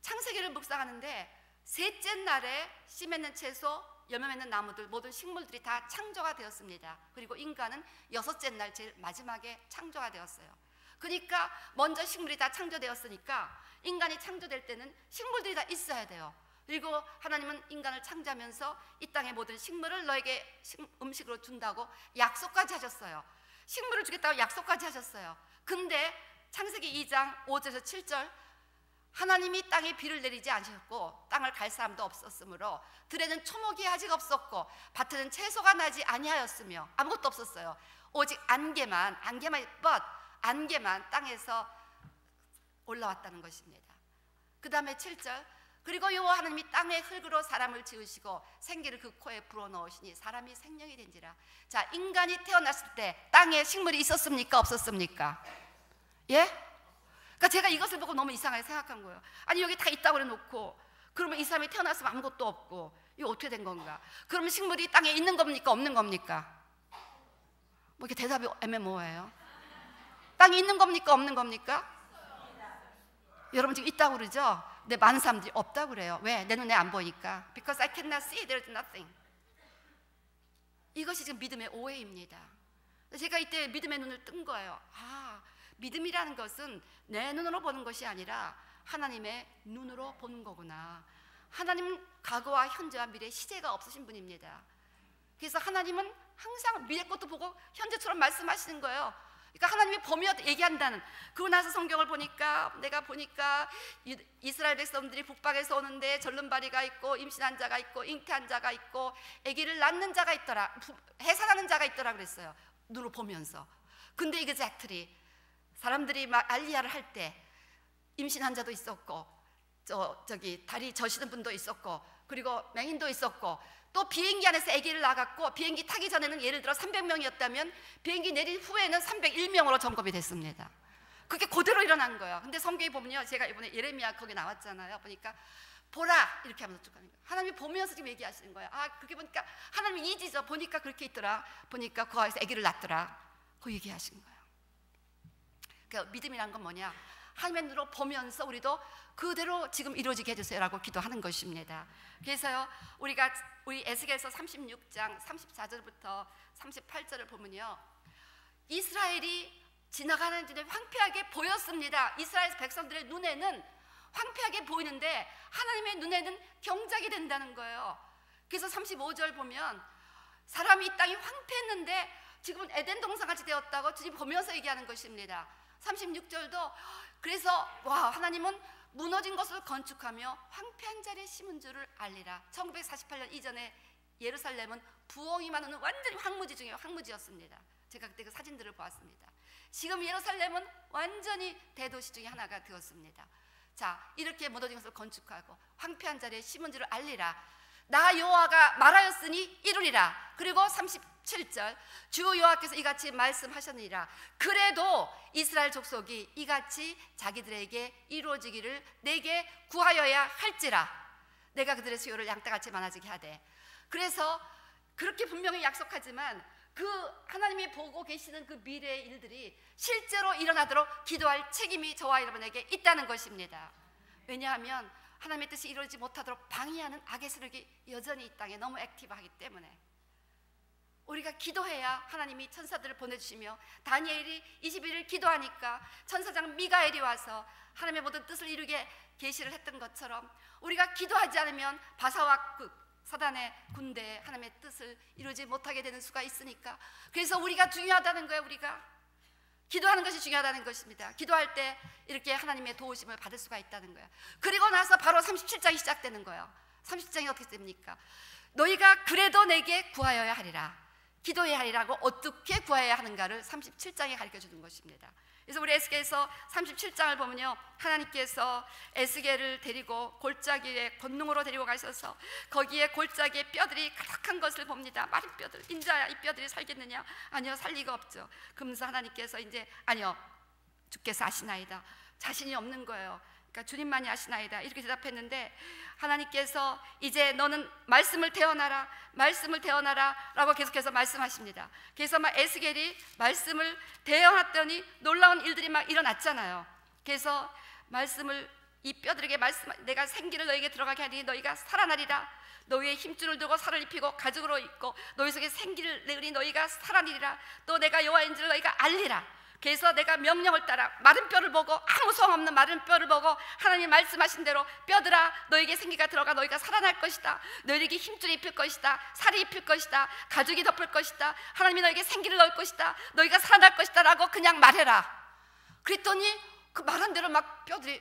창세기를 묵상하는데 셋째 날에 씨 맺는 채소, 열매 맺는 나무들, 모든 식물들이 다 창조가 되었습니다. 그리고 인간은 여섯째 날 제일 마지막에 창조가 되었어요. 그러니까 먼저 식물이 다 창조되었으니까 인간이 창조될 때는 식물들이 다 있어야 돼요. 그리고 하나님은 인간을 창조하면서 이 땅의 모든 식물을 너에게 음식으로 준다고 약속까지 하셨어요. 식물을 주겠다고 약속까지 하셨어요. 근데 창세기 2장 5절에서 7절, 하나님이 땅에 비를 내리지 않으셨고 땅을 갈 사람도 없었으므로 들에는 초목이 아직 없었고 밭에는 채소가 나지 아니하였으며 아무것도 없었어요. 오직 안개만 땅에서 올라왔다는 것입니다. 그 다음에 7절, 그리고 여호와 하나님이 땅의 흙으로 사람을 지으시고 생기를 그 코에 불어넣으시니 사람이 생명이 된지라. 자, 인간이 태어났을 때 땅에 식물이 있었습니까? 없었습니까? 예? 그러니까 제가 이것을 보고 너무 이상하게 생각한 거예요. 아니, 여기 다 있다고 그래놓고 그러면 이 사람이 태어났으면 아무것도 없고 이거 어떻게 된 건가? 그러면 식물이 땅에 있는 겁니까? 없는 겁니까? 뭐 이렇게 대답이 애매모호해요. 땅이 있는 겁니까? 없는 겁니까? 여러분 지금 있다고 그러죠? 근데 많은 사람들이 없다고 그래요. 왜? 내 눈에 안 보니까. Because I cannot see, there's nothing. 이것이 지금 믿음의 오해입니다. 제가 이때 믿음의 눈을 뜬 거예요. 아, 믿음이라는 것은 내 눈으로 보는 것이 아니라 하나님의 눈으로 보는 거구나. 하나님은 과거와 현재와 미래 시제가 없으신 분입니다. 그래서 하나님은 항상 미래 것도 보고 현재처럼 말씀하시는 거예요. 그러니까 하나님이 보며 얘기한다는. 그러고 나서 성경을 보니까 내가 보니까 이스라엘 백성들이 북방에서 오는데 절름발이가 있고 임신한 자가 있고 잉태한 자가 있고 아기를 낳는 자가 있더라, 해산하는 자가 있더라 그랬어요. 눈으로 보면서. 근데 이게 exactly 사람들이 막 알리야를 할 때 임신한 자도 있었고 저기 다리 저시는 분도 있었고 그리고 맹인도 있었고 또 비행기 안에서 아기를 낳았고 비행기 타기 전에는 예를 들어 300명이었다면 비행기 내린 후에는 301명으로 점검이 됐습니다. 그게 그대로 일어난 거예요. 근데 성경에 보면요, 제가 이번에 예레미야 거기 나왔잖아요. 보니까 보라 이렇게 하면서 쭉 가는 거예요. 하나님이 보면서 지금 얘기하시는 거예요. 아, 그렇게 보니까 하나님이 이지죠. 보니까 그렇게 있더라. 보니까 그 아이에서 아기를 낳더라. 그 얘기하신 거예요. 그러니까 믿음이란 건 뭐냐, 하나님의 눈으로 보면서 우리도 그대로 지금 이루어지게 해주세요라고 기도하는 것입니다. 그래서요, 우리 에스겔서 36장 34절부터 38절을 보면요, 이스라엘이 지나가는 길에 황폐하게 보였습니다. 이스라엘 백성들의 눈에는 황폐하게 보이는데 하나님의 눈에는 경작이 된다는 거예요. 그래서 35절 보면 사람이 이 땅이 황폐했는데 지금은 에덴 동산같이 되었다고 주님 보면서 얘기하는 것입니다. 36절도 그래서 와, 하나님은 무너진 것을 건축하며 황폐한 자리에 심은 줄을 알리라. 1948년 이전에 예루살렘은 부엉이 많은 완전히 황무지 중에 황무지였습니다. 제가 그때 그 사진들을 보았습니다. 지금 예루살렘은 완전히 대도시 중에 하나가 되었습니다. 자, 이렇게 무너진 것을 건축하고 황폐한 자리에 심은 줄을 알리라. 나 여호와가 말하였으니 이루리라. 그리고 37절 주 여호와께서 이같이 말씀하셨느니라. 그래도 이스라엘 족속이 이같이 자기들에게 이루어지기를 내게 구하여야 할지라. 내가 그들의 수요를 양떼같이 많아지게 하되. 그래서 그렇게 분명히 약속하지만 그 하나님이 보고 계시는 그 미래의 일들이 실제로 일어나도록 기도할 책임이 저와 여러분에게 있다는 것입니다. 왜냐하면 하나님의 뜻이 이루어지지 못하도록 방해하는 악의 세력이 여전히 이 땅에 너무 액티브하기 때문에 우리가 기도해야 하나님이 천사들을 보내주시며, 다니엘이 21일 기도하니까 천사장 미가엘이 와서 하나님의 모든 뜻을 이루게 계시를 했던 것처럼 우리가 기도하지 않으면 바사와 사단의 군대에 하나님의 뜻을 이루지 못하게 되는 수가 있으니까, 그래서 우리가 중요하다는 거예요. 우리가 기도하는 것이 중요하다는 것입니다. 기도할 때 이렇게 하나님의 도우심을 받을 수가 있다는 거예요. 그리고 나서 바로 37장이 시작되는 거예요. 37장이 어떻게 됩니까? 너희가 그래도 내게 구하여야 하리라. 기도해야 하리라고 어떻게 구해야 하는가를 37장에 가르쳐주는 것입니다. 그래서 우리 에스겔서 37장을 보면요, 하나님께서 에스겔을 데리고 골짜기에 권능으로 데리고 가셔서 거기에 골짜기에 뼈들이 가득한 것을 봅니다. 마른 뼈들. 인자야, 이 뼈들이 살겠느냐? 아니요, 살 리가 없죠. 그러면서 하나님께서 이제 아니요, 주께서 아시나이다. 자신이 없는 거예요. 그러니까 주님만이 아시나이다 이렇게 대답했는데, 하나님께서 이제 너는 말씀을 태어나라, 말씀을 태어나라 라고 계속해서 말씀하십니다. 그래서 막 에스겔이 말씀을 태어났더니 놀라운 일들이 막 일어났잖아요. 그래서 말씀을 이 뼈들에게 내가 생기를 너에게 들어가게 하니 너희가 살아나리라. 너희의 힘줄을 두고 살을 입히고 가죽으로 입고 너희 속에 생기를 내으니 너희가 살아나리라. 또 내가 여호와인 줄 너희가 알리라. 그래서 내가 명령을 따라 마른 뼈를 보고, 아무 소용 없는 마른 뼈를 보고 하나님 말씀하신 대로 뼈들아 너에게 생기가 들어가 너희가 살아날 것이다. 너희에게 힘줄이 입힐 것이다. 살이 입힐 것이다. 가죽이 덮을 것이다. 하나님이 너에게 생기를 넣을 것이다. 너희가 살아날 것이다 라고 그냥 말해라. 그랬더니 그 말한 대로 막 뼈들이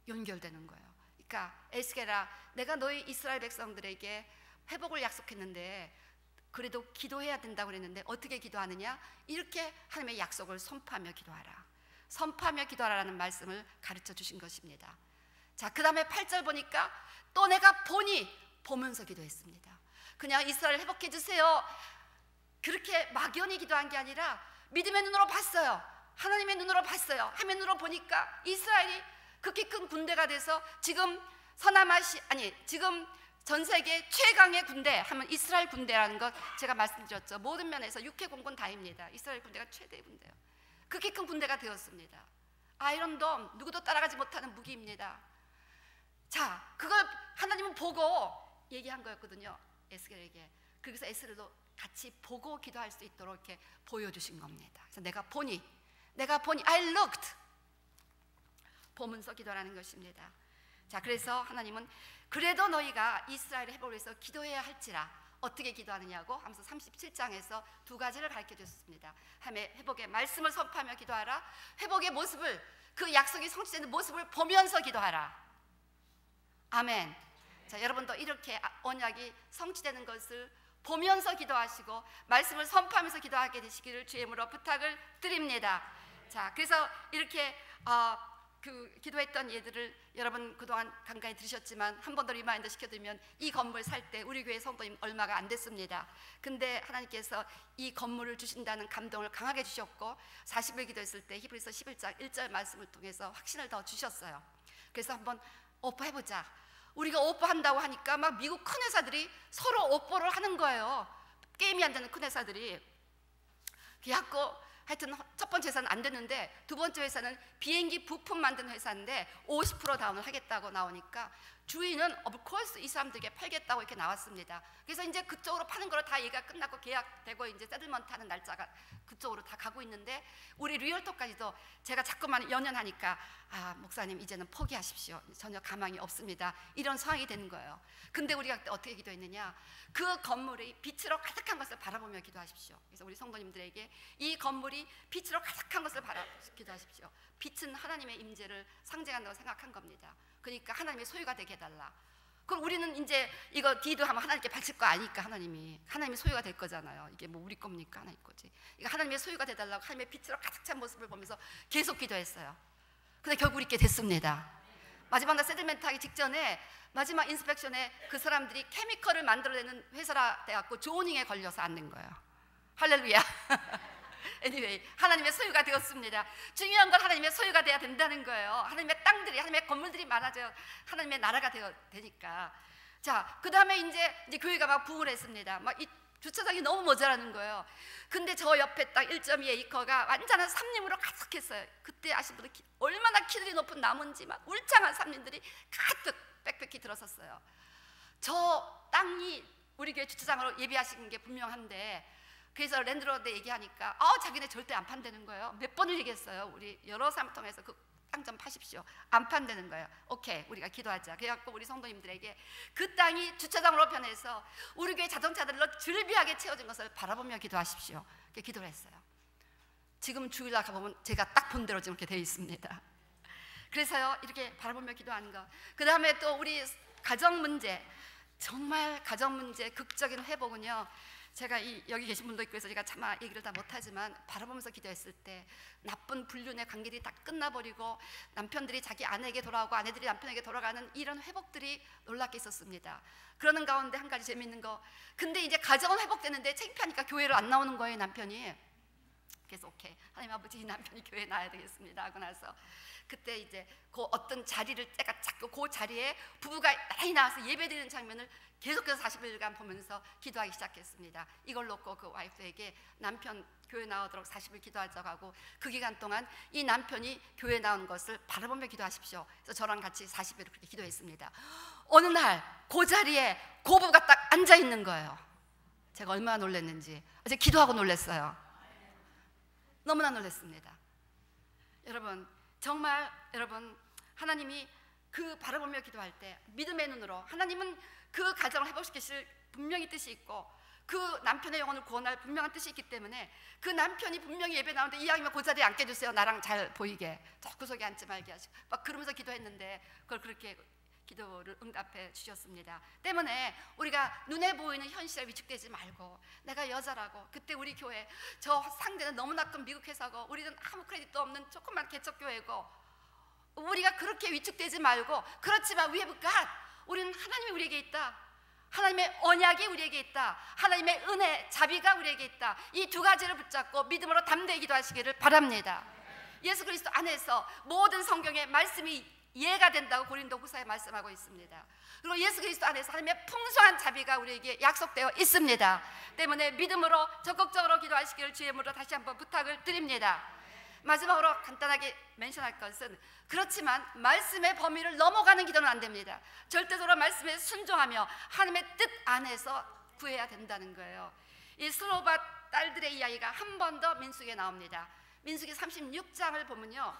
연결되는 거예요. 그러니까 에스겔아, 내가 너희 이스라엘 백성들에게 회복을 약속했는데 그래도 기도해야 된다고 그랬는데 어떻게 기도하느냐? 이렇게 하나님의 약속을 선포하며 기도하라. 선포하며 기도하라는 말씀을 가르쳐 주신 것입니다. 자, 그 다음에 8절 보니까 또 내가 보면서 기도했습니다. 그냥 이스라엘 회복해 주세요 그렇게 막연히 기도한 게 아니라 믿음의 눈으로 봤어요. 하나님의 눈으로 봤어요. 하나님의 눈으로 보니까 이스라엘이 그렇게 큰 군대가 돼서 지금 지금 전 세계 최강의 군대 하면 이스라엘 군대라는 것 제가 말씀드렸죠. 모든 면에서 육해 공군 다입니다. 이스라엘 군대가 최대의 군대예요. 극히 큰 군대가 되었습니다. 아이론돔, 누구도 따라가지 못하는 무기입니다. 자, 그걸 하나님은 보고 얘기한 거였거든요, 에스겔에게. 그래서 에스겔도 같이 보고 기도할 수 있도록 이렇게 보여주신 겁니다. 그래서 내가 보니 I looked, 보면서 기도하는 것입니다. 자, 그래서 하나님은 그래도 너희가 이스라엘의 회복을 위해서 기도해야 할지라. 어떻게 기도하느냐고 하면서 37장에서 두 가지를 가르쳐 줬습니다. 하나님의 회복의 말씀을 선포하며 기도하라. 회복의 모습을, 그 약속이 성취되는 모습을 보면서 기도하라. 아멘. 자, 여러분도 이렇게 언약이 성취되는 것을 보면서 기도하시고 말씀을 선포하면서 기도하게 되시기를 주의 이름으로 부탁을 드립니다. 자, 그래서 이렇게 기도했던 예들을 여러분 그동안 간간히 들으셨지만 한 번 더 리마인드 시켜드리면, 이 건물 살 때 우리 교회 성도님 얼마가 안 됐습니다. 근데 하나님께서 이 건물을 주신다는 감동을 강하게 주셨고 40일 기도했을 때 히브리서 11장 1절 말씀을 통해서 확신을 더 주셨어요. 그래서 한번 오퍼해보자. 우리가 오퍼한다고 하니까 막 미국 큰 회사들이 서로 오퍼를 하는 거예요. 게임이 안 되는 큰 회사들이. 그래갖고 하여튼 첫 번째 회사는 안 됐는데 두 번째 회사는 비행기 부품 만드는 회사인데 50% 다운을 하겠다고 나오니까 주인은 of course 이 사람들에게 팔겠다고 이렇게 나왔습니다. 그래서 이제 그쪽으로 파는 거로 다 얘기가 끝났고 계약되고 이제 세틀먼트 하는 날짜가 그쪽으로 다 가고 있는데, 우리 리얼토까지도 제가 자꾸만 연연하니까 목사님 이제는 포기하십시오. 전혀 가망이 없습니다. 이런 상황이 되는 거예요. 근데 우리가 그때 어떻게 기도했느냐, 그 건물이 빛으로 가득한 것을 바라보며 기도하십시오. 그래서 우리 성도님들에게 이 건물이 빛으로 가득한 것을 기도하십시오. 빛은 하나님의 임재를 상징한다고 생각한 겁니다. 그러니까 하나님의 소유가 되게 해달라. 그럼 우리는 이제 이거 기도하면 하나님께 바칠 거 아니까 하나님의 소유가 될 거잖아요. 이게 뭐 우리 겁니까? 하나님 거지. 이거 하나님의 소유가 되달라고 하나님의 빛으로 가득 찬 모습을 보면서 계속 기도했어요. 근데 결국 있게 됐습니다. 마지막 날 세틀멘트 하기 직전에 마지막 인스펙션에 그 사람들이 케미컬을 만들어내는 회사라 돼갖고 조닝에 걸려서 안 된 거예요. 할렐루야. anyway, 하나님의 소유가 되었습니다. 중요한 건 하나님의 소유가 돼야 된다는 거예요. 하나님의 땅들이, 하나님의 건물들이 많아져야 하나님의 나라가 되니까. 자, 그 다음에 이제 교회가 막 부흥을 했습니다. 막 이 주차장이 너무 모자라는 거예요. 근데 저 옆에 딱 1.2 에이커가 완전한 삼림으로 가득했어요. 그때 아시는 분들 얼마나 키들이 높은 나무인지 막 울창한 삼림들이 가득 빽빽히 들어섰어요. 저 땅이 우리 교회 주차장으로 예비하신 게 분명한데, 그래서 랜드로드 얘기하니까 자기네 절대 안 판다는 거예요. 몇 번을 얘기했어요. 우리 여러 사람 통해서 그 땅 좀 파십시오. 안 판다는 거예요. 오케이, 우리가 기도하자. 그래갖고 우리 성도님들에게 그 땅이 주차장으로 변해서 우리 교회 자동차들로 즐비하게 채워진 것을 바라보며 기도하십시오. 이렇게 기도를 했어요. 지금 주일날 가보면 제가 딱 본 대로 이렇게 되어 있습니다. 그래서요, 이렇게 바라보며 기도하는 거. 그 다음에 또 우리 가정 문제, 정말 가정 문제 극적인 회복은요, 제가 여기 계신 분도 있고 해서 제가 차마 얘기를 다 못하지만 바라보면서 기도했을 때 나쁜 불륜의 관계들이 다 끝나버리고 남편들이 자기 아내에게 돌아오고 아내들이 남편에게 돌아가는 이런 회복들이 놀랍게 있었습니다. 그러는 가운데 한 가지 재미있는 거, 근데 이제 가정은 회복되는데 창피하니까 교회를 안 나오는 거예요, 남편이. 그래서 오케이, 하나님 아버지, 이 남편이 교회에 나와야 되겠습니다 하고 나서 그때 이제 그 어떤 자리를 제가 찾고 그 자리에 부부가 나란히 나와서 예배드리는 장면을 계속해서 40일간 보면서 기도하기 시작했습니다. 이걸 놓고 그 와이프에게 남편 교회 나오도록 40일 기도하자고 하고, 그 기간 동안 이 남편이 교회 나온 것을 바라보며 기도하십시오. 그래서 저랑 같이 40일을 그렇게 기도했습니다. 어느 날 그 자리에 그 부부가 딱 앉아 있는 거예요. 제가 얼마나 놀랐는지 어제 기도하고 놀랐어요. 너무나 놀랐습니다. 여러분, 정말 여러분, 하나님이 그 바라보며 기도할 때 믿음의 눈으로 하나님은 그 가정을 회복시키실 분명히 뜻이 있고 그 남편의 영혼을 구원할 분명한 뜻이 있기 때문에 그 남편이 분명히 예배 나오는데 이왕이면 그 자리에 앉게 해주세요. 나랑 잘 보이게. 저 구석에 앉지 말게 하시고 막 그러면서 기도했는데 그걸 그렇게 기도를 응답해 주셨습니다. 때문에 우리가 눈에 보이는 현실에 위축되지 말고, 내가 여자라고, 그때 우리 교회 저 상대는 너무나 큰 미국 회사고 우리는 아무 크레딧도 없는 조그만 개척교회고, 우리가 그렇게 위축되지 말고, 그렇지만 we have God, 우리는 하나님이 우리에게 있다, 하나님의 언약이 우리에게 있다, 하나님의 은혜, 자비가 우리에게 있다. 이 두 가지를 붙잡고 믿음으로 담대히 기도하시기를 바랍니다. 예수 그리스도 안에서 모든 성경의 말씀이 이해가 된다고 고린도후서에 말씀하고 있습니다. 그리고 예수 그리스도 안에서 하나님의 풍성한 자비가 우리에게 약속되어 있습니다. 때문에 믿음으로 적극적으로 기도하시기를 주의 이름으로 다시 한번 부탁을 드립니다. 마지막으로 간단하게 멘션할 것은, 그렇지만 말씀의 범위를 넘어가는 기도는 안 됩니다. 절대적으로 말씀에 순종하며 하나님의 뜻 안에서 구해야 된다는 거예요. 이 스로바 딸들의 이야기가 한 번 더 민수기에 나옵니다. 민수기 36장을 보면요,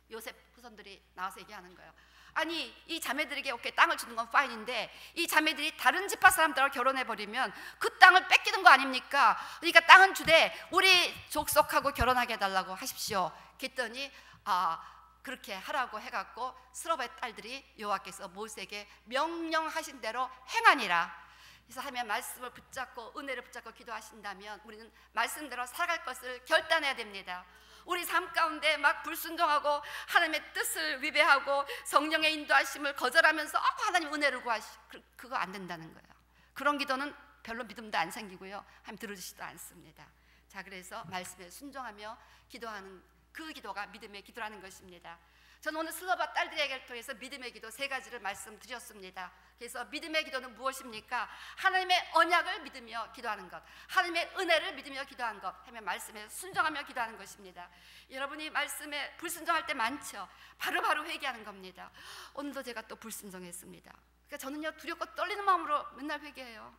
요셉 후손들이 나와서 얘기하는 거예요. 아니, 이 자매들에게 오케이 땅을 주는 건 파인인데 이 자매들이 다른 지파 사람들하고 결혼해버리면 그 땅을 뺏기는 거 아닙니까? 그러니까 땅은 주되 우리 족속하고 결혼하게 해달라고 하십시오. 그랬더니 그렇게 하라고 해갖고 스로바의 딸들이 여호와께서 모세에게 명령하신 대로 행하니라. 그래서 하나님의 말씀을 붙잡고 은혜를 붙잡고 기도하신다면 우리는 말씀대로 살아갈 것을 결단해야 됩니다. 우리 삶 가운데 막 불순종하고 하나님의 뜻을 위배하고 성령의 인도하심을 거절하면서 하나님 은혜를 그거 안 된다는 거예요. 그런 기도는 별로 믿음도 안 생기고요, 하나님 들어주시지도 않습니다. 자, 그래서 말씀에 순종하며 기도하는 그 기도가 믿음의 기도라는 것입니다. 저는 오늘 슬로바 딸들에게 통해서 믿음의 기도 3가지를 말씀드렸습니다. 그래서 믿음의 기도는 무엇입니까? 하나님의 언약을 믿으며 기도하는 것, 하나님의 은혜를 믿으며 기도하는 것, 하나님의 말씀에 순종하며 기도하는 것입니다. 여러분이 말씀에 불순종할 때 많죠. 바로바로 회개하는 겁니다. 오늘도 제가 또 불순종했습니다. 그러니까 저는요, 두렵고 떨리는 마음으로 맨날 회개해요.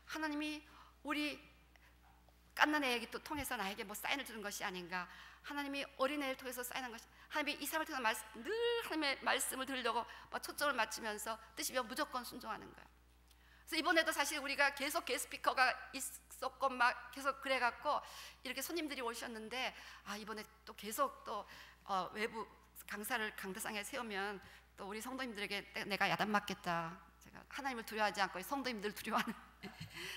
하나님이 우리 갓난애에게 또 통해서 나에게 뭐 사인을 주는 것이 아닌가, 하나님이 어린애를 통해서 사인한 것이, 하나님이 이 사람을 통해서 늘 하나님의 말씀을 들으려고 초점을 맞추면서 뜻이면 무조건 순종하는 거예요. 그래서 이번에도 사실 우리가 계속 게스트스피커가 있었고 막 계속 그래갖고 이렇게 손님들이 오셨는데, 이번에 또 계속 또 외부 강사를 강대상에 세우면 또 우리 성도님들에게 내가 야단 맞겠다, 제가 하나님을 두려워하지 않고 성도님들 두려워하는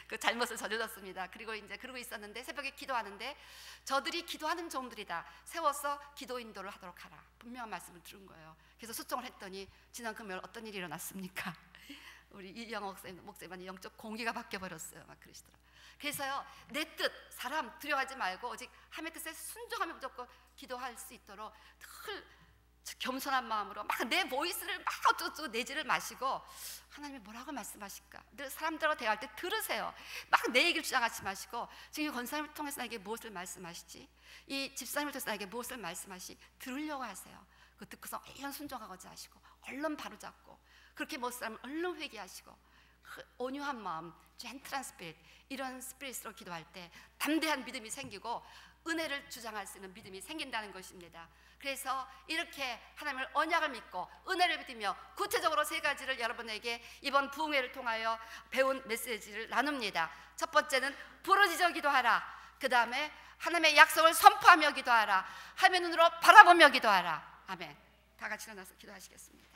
그 잘못을 저질렀습니다. 그리고 이제 그러고 있었는데 새벽에 기도하는데 저들이 기도하는 종들이다, 세워서 기도 인도를 하도록 하라, 분명한 말씀을 들은 거예요. 그래서 수정을 했더니 지난 금요일 어떤 일이 일어났습니까? 우리 이영옥 목사님이 영적 공기가 바뀌어버렸어요. 막 그러시더라고요. 그래서요, 내 뜻, 사람 두려워하지 말고 오직 하나님의 뜻에 순종하며 무조건 기도할 수 있도록 늘 겸손한 마음으로 막 내 보이스를 막 어쩌고 내지를 마시고 하나님이 뭐라고 말씀하실까, 늘 사람들하고 대화할 때 들으세요. 막 내 얘기를 주장하지 마시고 지금 권사님을 통해서 나에게 무엇을 말씀하시지, 이 집사님을 통해서 나에게 무엇을 말씀하시지 들으려고 하세요. 그 듣고서 얼른 순종하고자 하시고 얼른 바로잡고, 그렇게 못 살면 얼른 회개하시고 온유한 마음, 젠틀한 스피릿, 이런 스피릿으로 기도할 때 담대한 믿음이 생기고 은혜를 주장할 수 있는 믿음이 생긴다는 것입니다. 그래서 이렇게 하나님을 언약을 믿고 은혜를 믿으며 구체적으로 3가지를 여러분에게 이번 부흥회를 통하여 배운 메시지를 나눕니다. 첫 번째는 부르짖어 기도하라. 그 다음에 하나님의 약속을 선포하며 기도하라. 하나님의 눈으로 바라보며 기도하라. 아멘. 다 같이 일어나서 기도하시겠습니다.